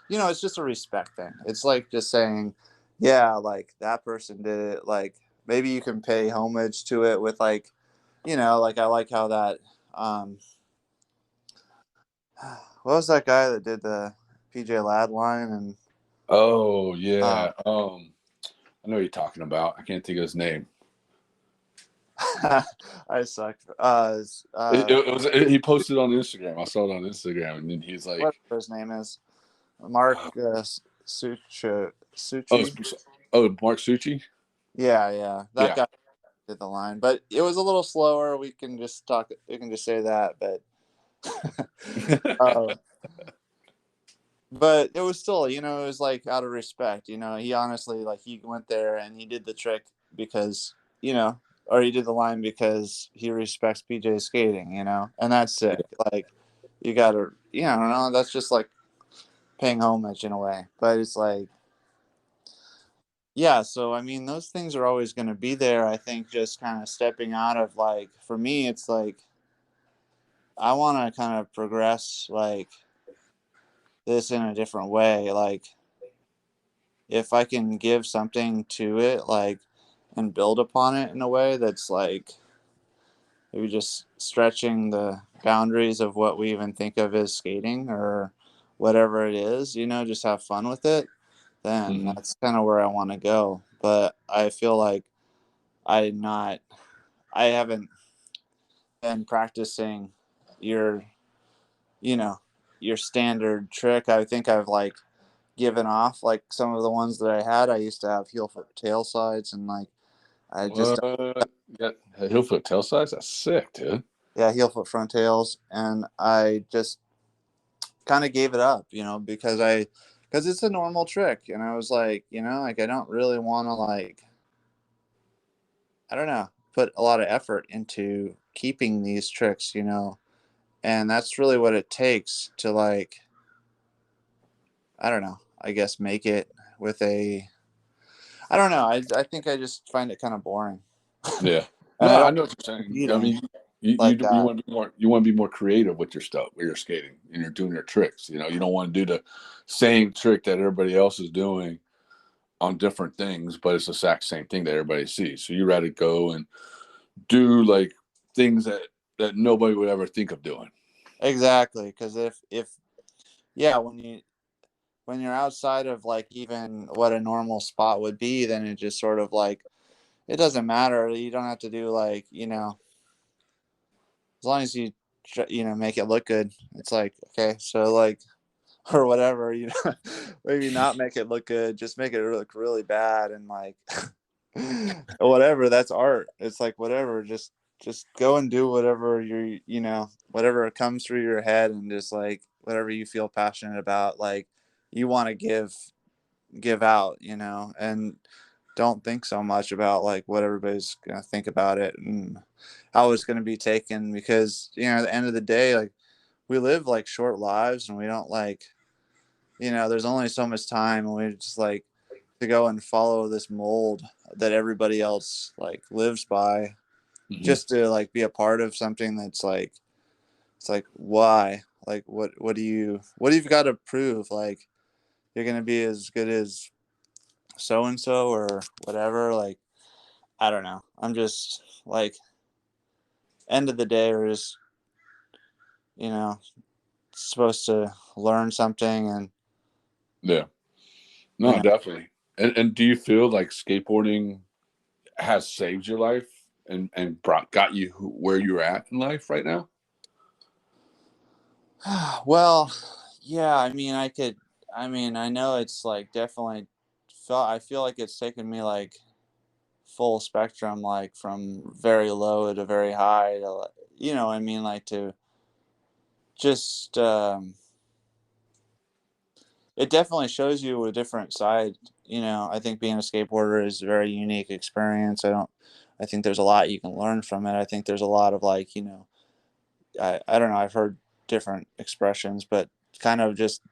Speaker 2: it's just a respect thing. It's like just saying, yeah, like that person did it. Like maybe you can pay homage to it with like, like I like how that what was that guy that did the PJ Ladd line? And
Speaker 1: Oh
Speaker 2: uh,
Speaker 1: yeah. I know what you're talking about. I can't think of his name.
Speaker 2: I suck.
Speaker 1: He posted on Instagram. I saw it on Instagram, and then he's
Speaker 2: Whatever
Speaker 1: like,
Speaker 2: his name is, Mark
Speaker 1: "Oh,
Speaker 2: Suchi.
Speaker 1: Mark Succi."
Speaker 2: Yeah, that
Speaker 1: Yeah.
Speaker 2: guy did the line, but it was a little slower. We can just talk. We can just say that, but uh, but it was still, it was like out of respect. He honestly, like, he went there and he did the trick because, or he did the line because he respects PJ skating, and that's sick. Like, you gotta, I don't know, that's just like paying homage in a way. But it's like, yeah, so I mean, those things are always going to be there. I think just kind of stepping out of like, for me, it's like, I want to kind of progress like this in a different way. Like, if I can give something to it, like, and build upon it in a way that's like maybe just stretching the boundaries of what we even think of as skating or whatever it is, just have fun with it, then
Speaker 1: Mm-hmm.
Speaker 2: that's kind of where I want to go. But I feel like I not I haven't been practicing your you know your standard trick. I think I've like given off like some of the ones that I had. I used to have heel foot tail slides, and like I just
Speaker 1: What? Yeah, heel flip tail size. That's sick, dude.
Speaker 2: yeah, heel foot front tails, and I just kind of gave it up, because it's a normal trick, and I was like, like I don't really want to like I don't know put a lot of effort into keeping these tricks, and that's really what it takes to like I don't know, I guess make it with a I don't know, I think I just find it kind of boring,
Speaker 1: Yeah.
Speaker 2: and
Speaker 1: No,
Speaker 2: I
Speaker 1: I
Speaker 2: don't
Speaker 1: know what you're saying. I
Speaker 2: competing
Speaker 1: mean, you
Speaker 2: like
Speaker 1: you
Speaker 2: that.
Speaker 1: want to be more creative with your stuff when you're skating and you're doing your tricks. You don't want to do the same trick that everybody else is doing on different things, but it's the exact same thing that everybody sees. So you rather go and do like things that nobody would ever think of doing.
Speaker 2: Exactly, because if yeah, when you're outside of like even what a normal spot would be, then it just sort of like it doesn't matter. You don't have to do like as long as you make it look good. It's like okay, so like or whatever, maybe not make it look good, just make it look really bad, and like whatever. That's art. It's like whatever. Just go and do whatever whatever comes through your head, and just like whatever you feel passionate about, like you want to give out, and don't think so much about like what everybody's gonna think about it and how it's gonna be taken, because at the end of the day, like we live like short lives, and we don't like there's only so much time, and we just like to go and follow this mold that everybody else like lives by,
Speaker 1: Hmm.
Speaker 2: just to like be a part of something that's like it's like why, like what do you've got to prove, like you're gonna be as good as so and so or whatever, like I don't know, I'm just like end of the day we're just you know supposed to learn something, and
Speaker 1: Yeah.
Speaker 2: you
Speaker 1: No,
Speaker 2: know
Speaker 1: definitely. And do you feel like skateboarding has saved your life and got you where you're at in life right now?
Speaker 2: well, yeah, I mean, I know it's like definitely I feel like it's taken me like full spectrum, like from very low to very high to I mean, like to just it definitely shows you a different side. I think being a skateboarder is a very unique experience. I think there's a lot you can learn from it. I think there's a lot of like, I don't know, I've heard different expressions, but kind of just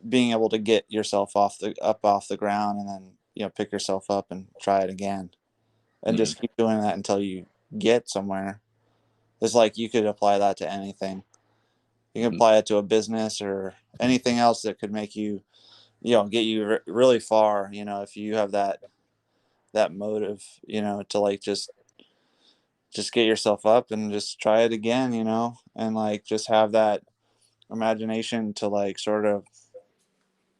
Speaker 2: being able to get yourself off the ground, and then pick yourself up and try it again, and
Speaker 1: Hmm.
Speaker 2: just keep doing that until you get somewhere. It's like you could apply that to anything. You can
Speaker 1: Hmm.
Speaker 2: apply it to a business or anything else that could make you get you really far, if you have that motive, to like just get yourself up and just try it again, and like just have that imagination to like sort of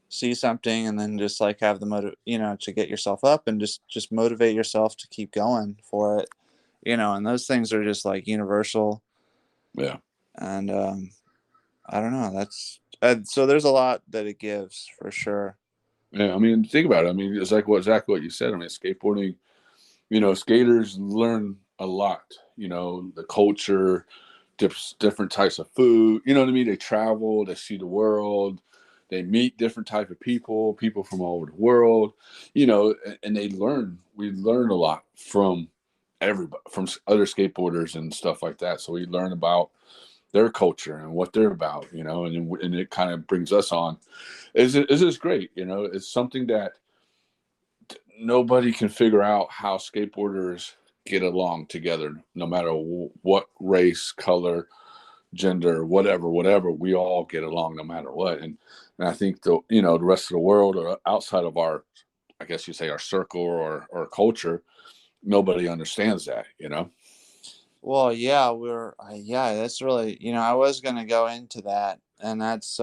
Speaker 2: see something, and then just like have the motive, to get yourself up and just motivate yourself to keep going for it, and those things are just like universal.
Speaker 1: Yeah.
Speaker 2: And I don't know, that's so there's a lot that it gives for sure.
Speaker 1: Yeah. I mean, think about it. I mean, it's like exactly what you said. I mean, skateboarding, skaters learn a lot, the culture, different types of food. You know what I mean? They travel, they see the world, they meet different type of people from all over the world, and they learn. We learn a lot from everybody, from other skateboarders and stuff like that. So we learn about their culture and what they're about, and it kind of brings us on. Is this great? It's something that nobody can figure out how skateboarders get along together, no matter what race, color, gender, whatever, we all get along no matter what. And I think the rest of the world, or outside of our, I guess you say, our circle or culture, nobody understands that.
Speaker 2: Well, yeah, yeah, that's really, I was going to go into that, and that's,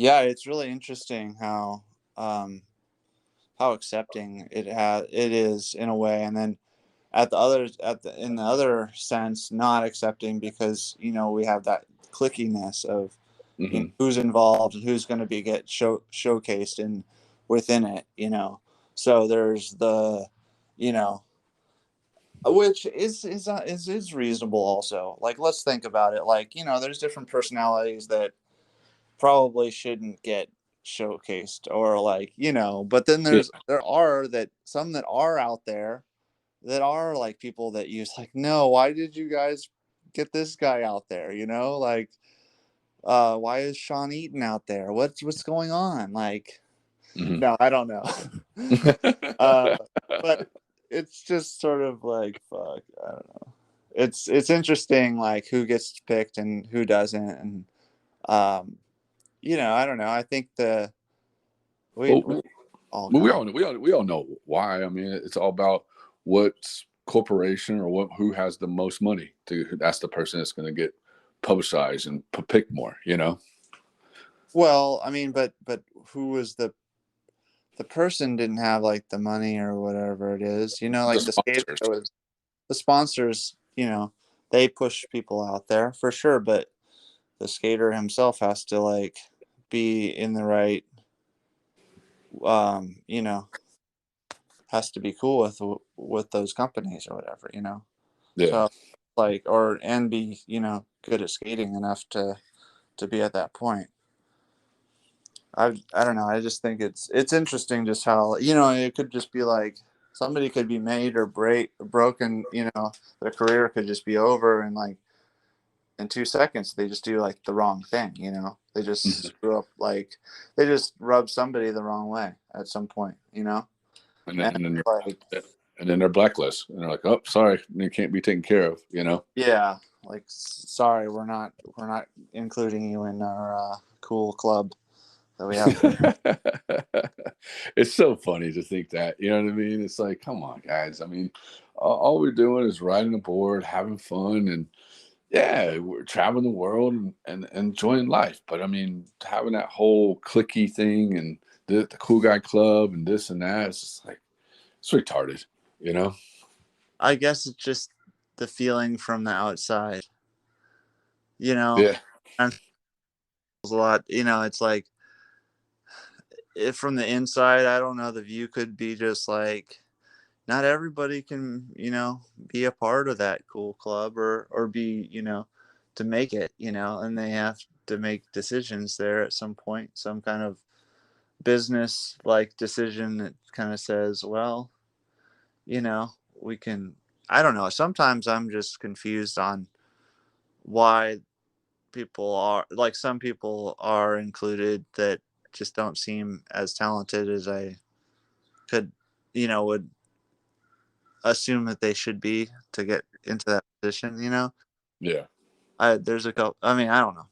Speaker 2: Yeah, it's really interesting how accepting it is in a way, and then in the other sense, not accepting because we have that clickiness of
Speaker 1: Hmm.
Speaker 2: who's involved and who's going to be showcased in within it. So there's the you know which is reasonable also. Like, let's think about it. Like, there's different personalities that probably shouldn't get showcased, or like, but then
Speaker 1: Yeah.
Speaker 2: there are that some that are out there that are like people that use like, no, why did you guys get this guy out there? Like, why is Sean Eaton out there? What's going on? Like,
Speaker 1: Hmm.
Speaker 2: no, I don't know. uh, but it's just sort of like, fuck, I don't know. It's interesting, like who gets picked and who doesn't, and um, I don't know. I think we
Speaker 1: Well,
Speaker 2: all
Speaker 1: well, we
Speaker 2: kind of.
Speaker 1: all we all know why. I mean, it's all about what's corporation or who has the most money. That's the person that's going to get publicized and picked more.
Speaker 2: Well, I mean, but who was the person didn't have like the money or whatever it is,
Speaker 1: The
Speaker 2: like the skater
Speaker 1: sponsors.
Speaker 2: was the sponsors, they push people out there for sure, but the skater himself has to like be in the right, um, you know, has to be cool with those companies or whatever.
Speaker 1: Yeah.
Speaker 2: So like, and be, good at skating enough to be at that point. I don't know. I just think it's interesting just how it could just be like somebody could be made or broken. Their career could just be over, and like in 2 seconds they just do like the wrong thing. They just
Speaker 1: Hmm.
Speaker 2: screw up, like they just rub somebody the wrong way at some point.
Speaker 1: And then
Speaker 2: And
Speaker 1: and then
Speaker 2: like,
Speaker 1: they're blacklisted, and they're like, oh, sorry, you can't be taken care of.
Speaker 2: yeah, like, sorry, we're not including you in our cool club that we have.
Speaker 1: It's so funny to think that. You know what I mean? It's like, come on, guys. I mean, all we're doing is riding a board, having fun, and yeah, we're traveling the world and enjoying life. But I mean, having that whole clicky thing and the cool guy club and this and that, it's just like it's retarded. You know?
Speaker 2: I guess it's just the feeling from the outside. You know,
Speaker 1: Yeah.
Speaker 2: and a lot. It's like, if from the inside, I don't know, the view could be just like, not everybody can, be a part of that cool club, or be, to make it, and they have to make decisions there at some point, some kind of business like decision that kind of says, well, we can, I don't know. Sometimes I'm just confused on why people are like, some people are included that just don't seem as talented as I could, would assume that they should be to get into that position.
Speaker 1: Yeah.
Speaker 2: There's a couple, I mean, I don't know.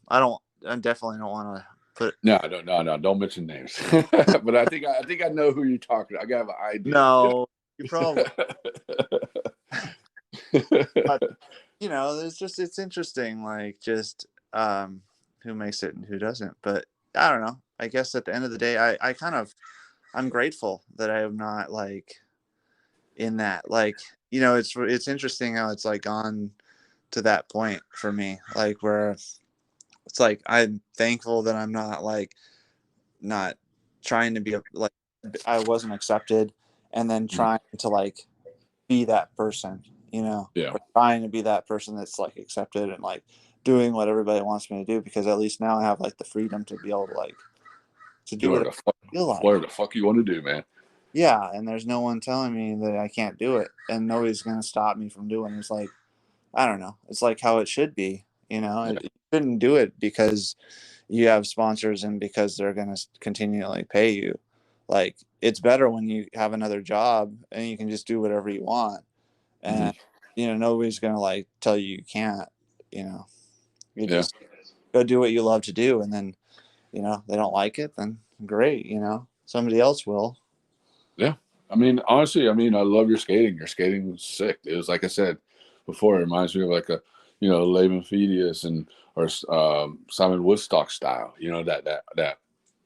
Speaker 2: I definitely don't want to put,
Speaker 1: No, no, don't mention names. But I think I know who you're talking. I got an idea.
Speaker 2: no, you probably, but it's interesting, like, just, who makes it and who doesn't. But I don't know. I guess at the end of the day, I kind of, I'm grateful that I am not like in that, like, it's interesting how it's like gone to that point for me, like, where it's like I'm thankful that I'm not like, not trying to be like, I wasn't accepted, and then
Speaker 1: Mm,
Speaker 2: trying to like be that person,
Speaker 1: yeah.
Speaker 2: or trying to be that person that's like accepted and like doing what everybody wants me to do, because at least now I have like the freedom to be able to like to do
Speaker 1: Do
Speaker 2: what I feel like.
Speaker 1: whatever the fuck you want to do, man.
Speaker 2: Yeah, and there's no one telling me that I can't do it, and nobody's gonna stop me from doing it. It's like, I don't know. It's like how it should be.
Speaker 1: Yeah.
Speaker 2: You shouldn't do it because you have sponsors and because they're going to continually pay you. Like, it's better when you have another job and you can just do whatever you want.
Speaker 1: Hmm.
Speaker 2: And, nobody's going to like tell you you can't, you know, you
Speaker 1: Yeah.
Speaker 2: just go do what you love to do. And then, they don't like it, then great. Somebody else will.
Speaker 1: Yeah. I mean, honestly, I mean, I love your skating. Your skating was sick. It was like I said before. It reminds me of like a, Laban Phidias and or Simon Woodstock style. That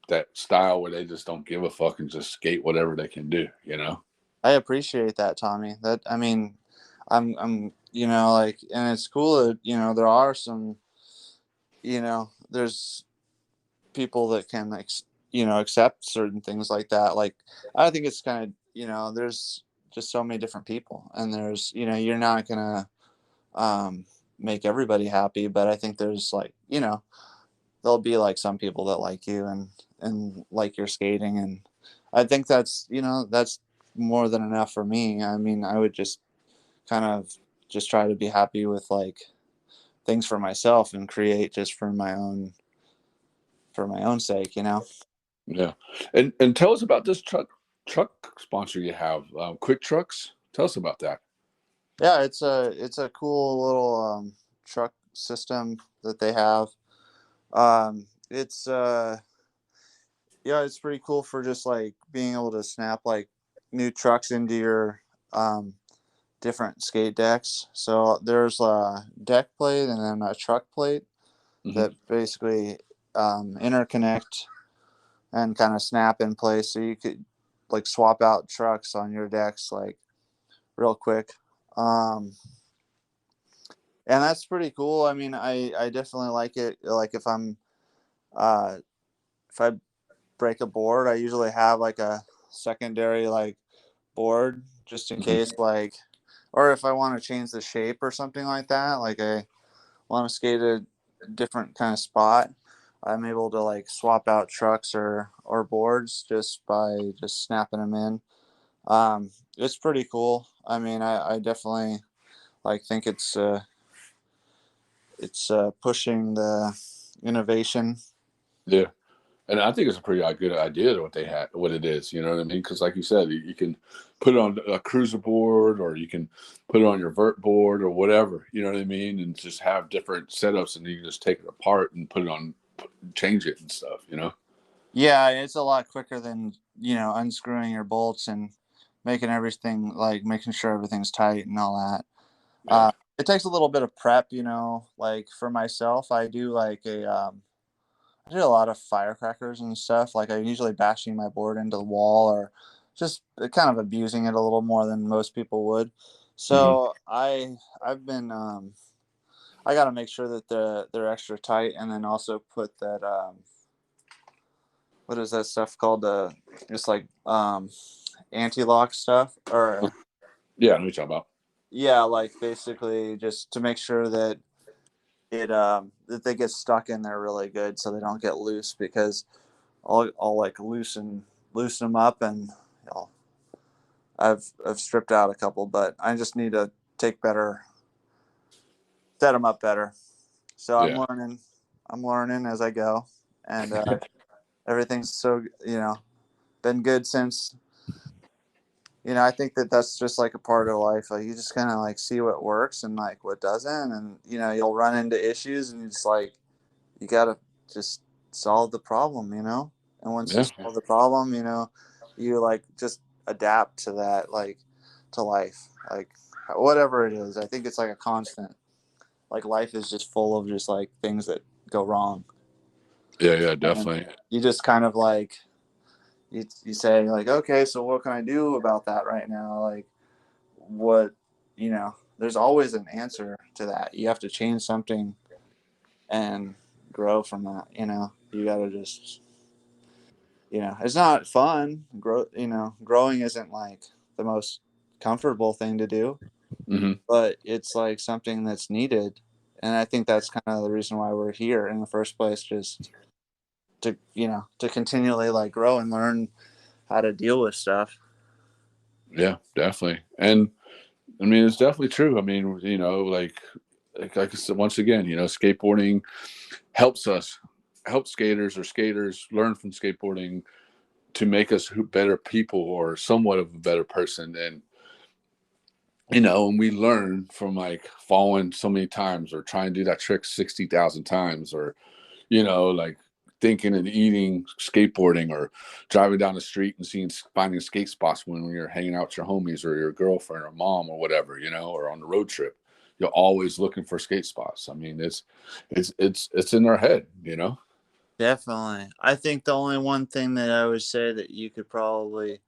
Speaker 1: that style where they just don't give a fuck and just skate whatever they can do, you know?
Speaker 2: I appreciate that, Tommie. That, I mean, I'm, you know, like, and it's cool that, you know, there are some, you know, there's people that can, like, you know, accept certain things like that. Like, I think it's kind of, you know, there's just so many different people, and there's, you know, you're not gonna um, make everybody happy, but I think there's, like, you know, there'll be like some people that like you and like your skating, and I think that's, you know, that's more than enough for me. I mean, I would just kind of just try to be happy with like things for myself and create just for my own sake, you know.
Speaker 1: Yeah. And tell us about this truck sponsor you have, Quick Trucks. Tell us about that.
Speaker 2: Yeah, it's a cool little truck system that they have. It's yeah, it's pretty cool for just like being able to snap like new trucks into your um different skate decks. So there's a deck plate and then a truck plate
Speaker 1: Hmm.
Speaker 2: that basically interconnect and kind of snap in place, so you could like swap out trucks on your decks like real quick. Um, and that's pretty cool. I mean, I definitely like it. Like uh, if I break a board, I usually have like a secondary like board just in
Speaker 1: Hmm.
Speaker 2: case, like, or if I want to change the shape or something like that, like I want to skate a different kind of spot, I'm able to like swap out trucks or boards just by just snapping them in. It's pretty cool. I mean, I definitely like think it's pushing the innovation.
Speaker 1: Yeah. And I think it's a pretty good idea what they had, what it is. You know what I mean? Because, like you said, you can put it on a cruiser board, or you can put it on your vert board, or whatever. You know what I mean? And just have different setups, and you can just take it apart and put it on, change it and stuff. You know?
Speaker 2: Yeah, it's a lot quicker than, you know, unscrewing your bolts and making everything like making sure everything's tight and all that.
Speaker 1: Yeah.
Speaker 2: It takes a little bit of prep, you know. Like for myself, I do a lot of firecrackers and stuff. Like I'm usually bashing my board into the wall or just kind of abusing it a little more than most people would.
Speaker 1: Hmm.
Speaker 2: So I've been I got to make sure that they're extra tight, and then also put that what is that stuff called, just like anti-lock stuff, or
Speaker 1: Yeah, I know what you're talking about.
Speaker 2: yeah, like basically just to make sure that it that they get stuck in there really good so they don't get loose, because I'll like loosen them up, and you know, I've stripped out a couple, but I just need to take better set them up better. So
Speaker 1: Yeah.
Speaker 2: I'm learning as I go, and everything's so, you know, been good since, you know. I think that that's just like a part of life. Like you just kind of like see what works and like what doesn't, and you know you'll run into issues, and you just like you gotta just solve the problem, you know. And once you
Speaker 1: Yeah.
Speaker 2: solve the problem, you know, you like just adapt to that, like to life, like whatever it is. I think it's like a constant. Like life is just full of just like things that go wrong,
Speaker 1: Yeah. Yeah.
Speaker 2: and
Speaker 1: Definitely.
Speaker 2: you just kind of like you say like, okay, so what can I do about that right now? Like what, you know, there's always an answer to that. You have to change something and grow from that, you know. You got to just, you know, it's not fun. Grow, you know, growing isn't like the most comfortable thing to do,
Speaker 1: Hmm.
Speaker 2: but it's like something that's needed. And I think that's kind of the reason why we're here in the first place, just to, you know, to continually like grow and learn how to deal with stuff.
Speaker 1: Yeah. Definitely. And I mean, it's definitely true. I mean, like I said, once again, skateboarding helps us, help skaters or skaters learn from skateboarding to make us better people or somewhat of a better person. And we learn from like falling so many times or trying to do that trick 60,000 times, or, like thinking and eating skateboarding, or driving down the street and finding skate spots when you're hanging out with your homies or your girlfriend or mom or whatever, or on the road trip. You're always looking for skate spots. I mean, it's in our head.
Speaker 2: Definitely. I think the only one thing that I would say that you could probably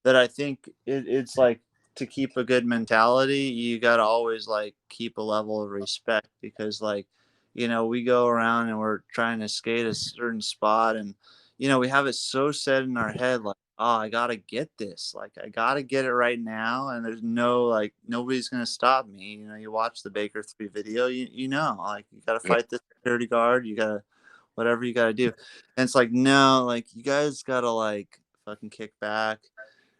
Speaker 2: that I think it's like to keep a good mentality, you got to always like keep a level of respect because like, we go around and we're trying to skate a certain spot and we have it so set in our head like, oh, I got to get this. Like I got to get it right now and there's no like nobody's going to stop me. You watch the Baker 3 video, like you got to
Speaker 1: Yeah.
Speaker 2: fight the security guard, you got to whatever you got to do. And it's like, no, like you guys got to like fucking kick back.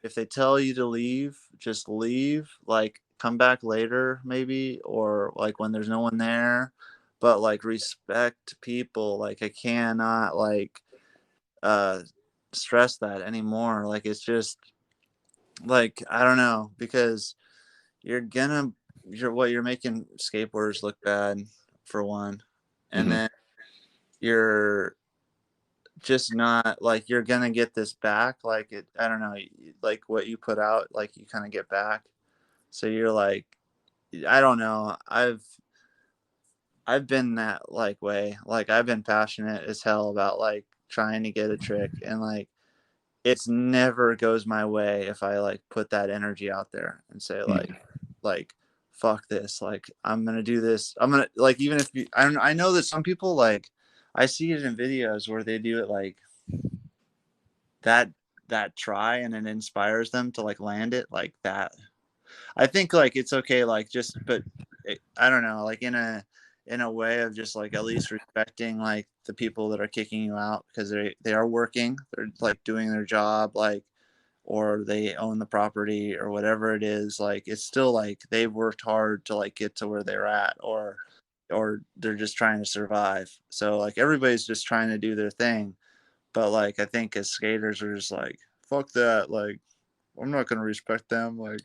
Speaker 2: If they tell you to leave, just leave. Like come back later, maybe, or like when there's no one there. But like respect people. Like I cannot like uh stress that anymore. Like it's just like I don't know because you're gonna you're making skateboarders look bad for one, and
Speaker 1: Hmm.
Speaker 2: then you're just not like you're gonna get this back like it I don't know like what you put out like you kind of get back. So you're like, I don't know. I've been that like way. Like I've been passionate as hell about like trying to get a trick and like it's never goes my way if I like put that energy out there and say like fuck this. Like I'm gonna do this. I'm gonna like even if you I know that some people like I see it in videos where they do it like that that try and it inspires them to like land it like that. I think like it's okay, like just, but I don't know, like in a way of just like at least respecting like the people that are kicking you out because they are working, they're like doing their job, like or they own the property or whatever it is. Like it's still like they've worked hard to like get to where they're at, or they're just trying to survive. So like everybody's just trying to do their thing, but like I think as skaters are just like fuck that, like I'm not gonna respect them, like,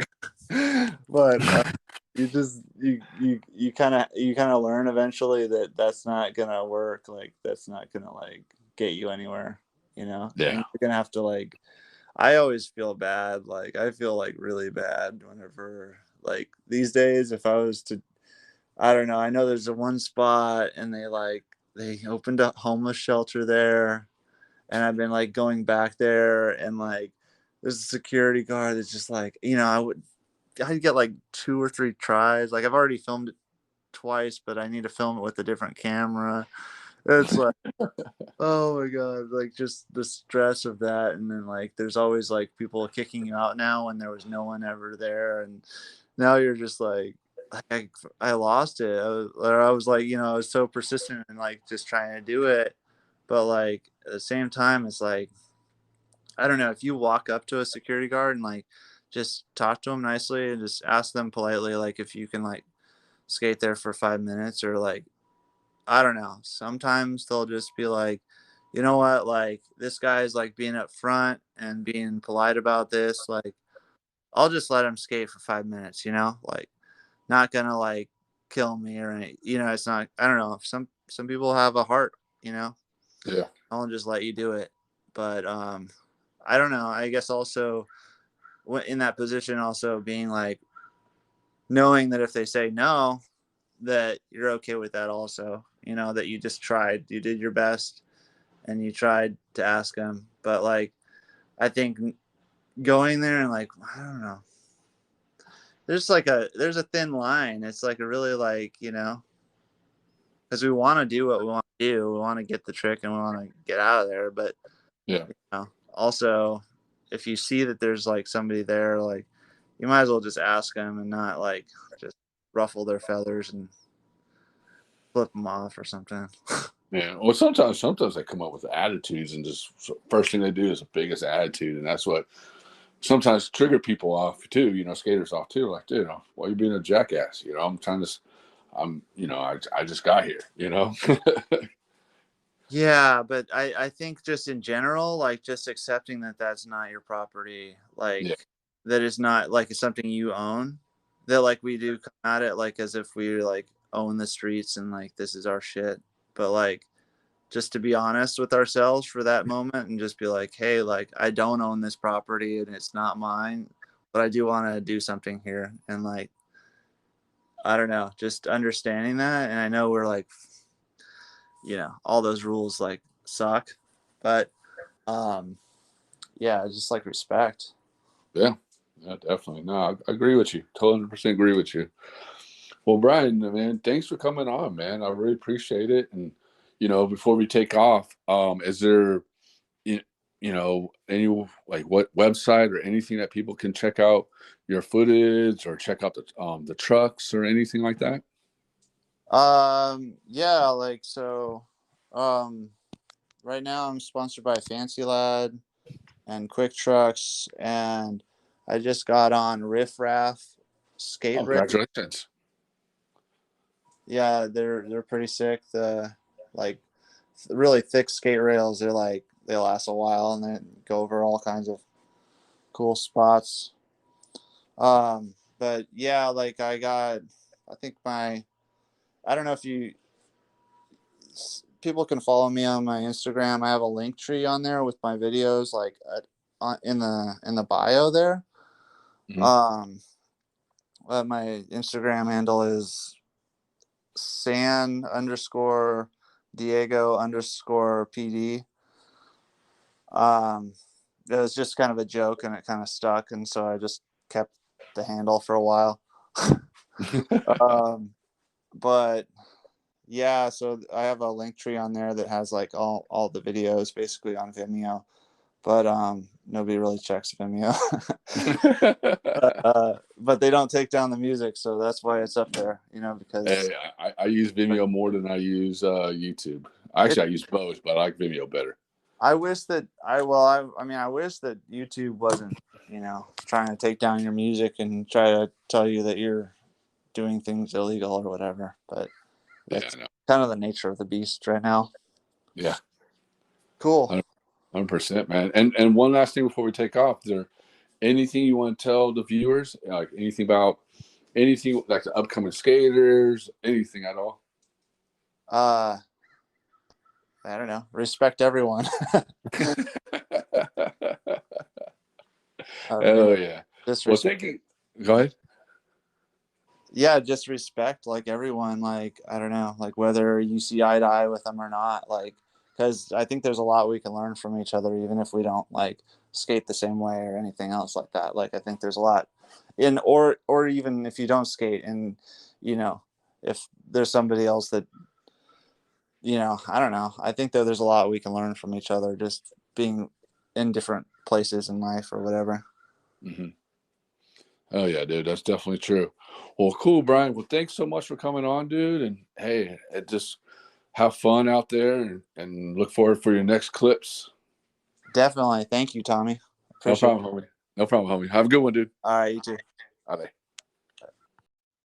Speaker 2: but you kind of learn eventually that that's not gonna work. Like that's not gonna like get you anywhere,
Speaker 1: Yeah.
Speaker 2: and you're gonna have to like. I always feel bad. Like I feel like really bad whenever like these days if I was to. I don't know. I know there's a one spot and they opened a homeless shelter there and I've been like going back there and like there's a security guard that's just like I'd get like 2 or 3 tries. Like I've already filmed it twice, but I need to film it with a different camera. It's like oh my god, like just the stress of that, and then like there's always like people kicking you out now when there was no one ever there, and now you're just like I lost it. I was like I was so persistent and like just trying to do it, but like at the same time it's like I don't know if you walk up to a security guard and like just talk to them nicely and just ask them politely like if you can like skate there for 5 minutes or like I don't know. Sometimes they'll just be like, you know what, like this guy's like being up front and being polite about this. Like I'll just let him skate for 5 minutes, like not gonna like kill me or any, it's not I don't know. Some people have a heart,
Speaker 1: Yeah.
Speaker 2: I'll just let you do it. But I don't know. I guess also in that position, also being like knowing that if they say no, that you're okay with that. Also, that you just tried, you did your best, and you tried to ask them. But like, I think going there and like I don't know. There's a thin line. It's like a really like because we want to do what we want to do. We want to get the trick and we want to get out of there. But
Speaker 1: Yeah.
Speaker 2: also, if you see that there's like somebody there, like you might as well just ask them and not like just ruffle their feathers and flip them off or something.
Speaker 1: Yeah. Well, sometimes they come up with attitudes, and just first thing they do is the biggest attitude, and that's what sometimes trigger people off too. Skaters off too. Like, dude, why are you being a jackass? I'm trying to. I just got here.
Speaker 2: Yeah, but I think just in general, like just accepting that that's not your property, like
Speaker 1: Yeah.
Speaker 2: that is not like it's something you own, that like we do come at it like as if we like own the streets and like this is our shit. But like just to be honest with ourselves for that moment and just be like, hey, like I don't own this property and it's not mine, but I do want to do something here. And like, I don't know, just understanding that. And I know we're like, all those rules like suck. But yeah, just like respect.
Speaker 1: Yeah, yeah, definitely. No, I agree with you. 100% agree with you. Well, Brian, man, thanks for coming on, man. I really appreciate it. And before we take off, is there you any like what website or anything that people can check out your footage or check out the trucks or anything like that?
Speaker 2: Yeah, like so right now I'm sponsored by Fancy Lad and Quick Trucks, and I just got on Riff Raff skate
Speaker 1: Oh,
Speaker 2: rig.
Speaker 1: congratulations.
Speaker 2: Yeah, they're pretty sick. The like really thick skate rails, they last a while and they go over all kinds of cool spots. But yeah, like I think I don't know if people can follow me on my Instagram. I have a link tree on there with my videos, like in the bio there.
Speaker 1: Mhm.
Speaker 2: My Instagram handle is san_Diego_PD. It was just kind of a joke and it kind of stuck, and so I just kept the handle for a while. But yeah, so I have a link tree on there that has like all the videos basically on Vimeo, but nobody really checks Vimeo. But they don't take down the music, so that's why it's up there, because
Speaker 1: Hey, I use Vimeo more than I use YouTube. Actually, I use both, but I like Vimeo better.
Speaker 2: I wish that I wish that YouTube wasn't, trying to take down your music and try to tell you that you're doing things illegal or whatever. But
Speaker 1: Yeah,
Speaker 2: that's
Speaker 1: I know.
Speaker 2: kind of the nature of the beast right now.
Speaker 1: Yeah,
Speaker 2: Cool.
Speaker 1: 100%, man. And one last thing before we take off, is there anything you want to tell the viewers, like anything like the upcoming skaters, anything at all?
Speaker 2: I don't know. Respect everyone.
Speaker 1: Oh yeah.
Speaker 2: Just
Speaker 1: Well, thank you. Go ahead.
Speaker 2: yeah, just respect like everyone. Like I don't know, like whether you see eye to eye with them or not. Like because I think there's a lot we can learn from each other, even if we don't like skate the same way or anything else like that. Like I think there's a lot or even if you don't skate and if there's somebody else that I don't know. I think that there's a lot we can learn from each other just being in different places in life or whatever.
Speaker 1: Mm-hmm. Oh yeah, dude, that's definitely true. Well, cool, Brian. Well, thanks so much for coming on, dude. And hey, just have fun out there and look forward for your next clips.
Speaker 2: Definitely. Thank you, Tommie.
Speaker 1: No
Speaker 2: Appreciate it.
Speaker 1: problem, homie. No problem, homie. Have a good one, dude.
Speaker 2: All right, you too.
Speaker 1: Bye.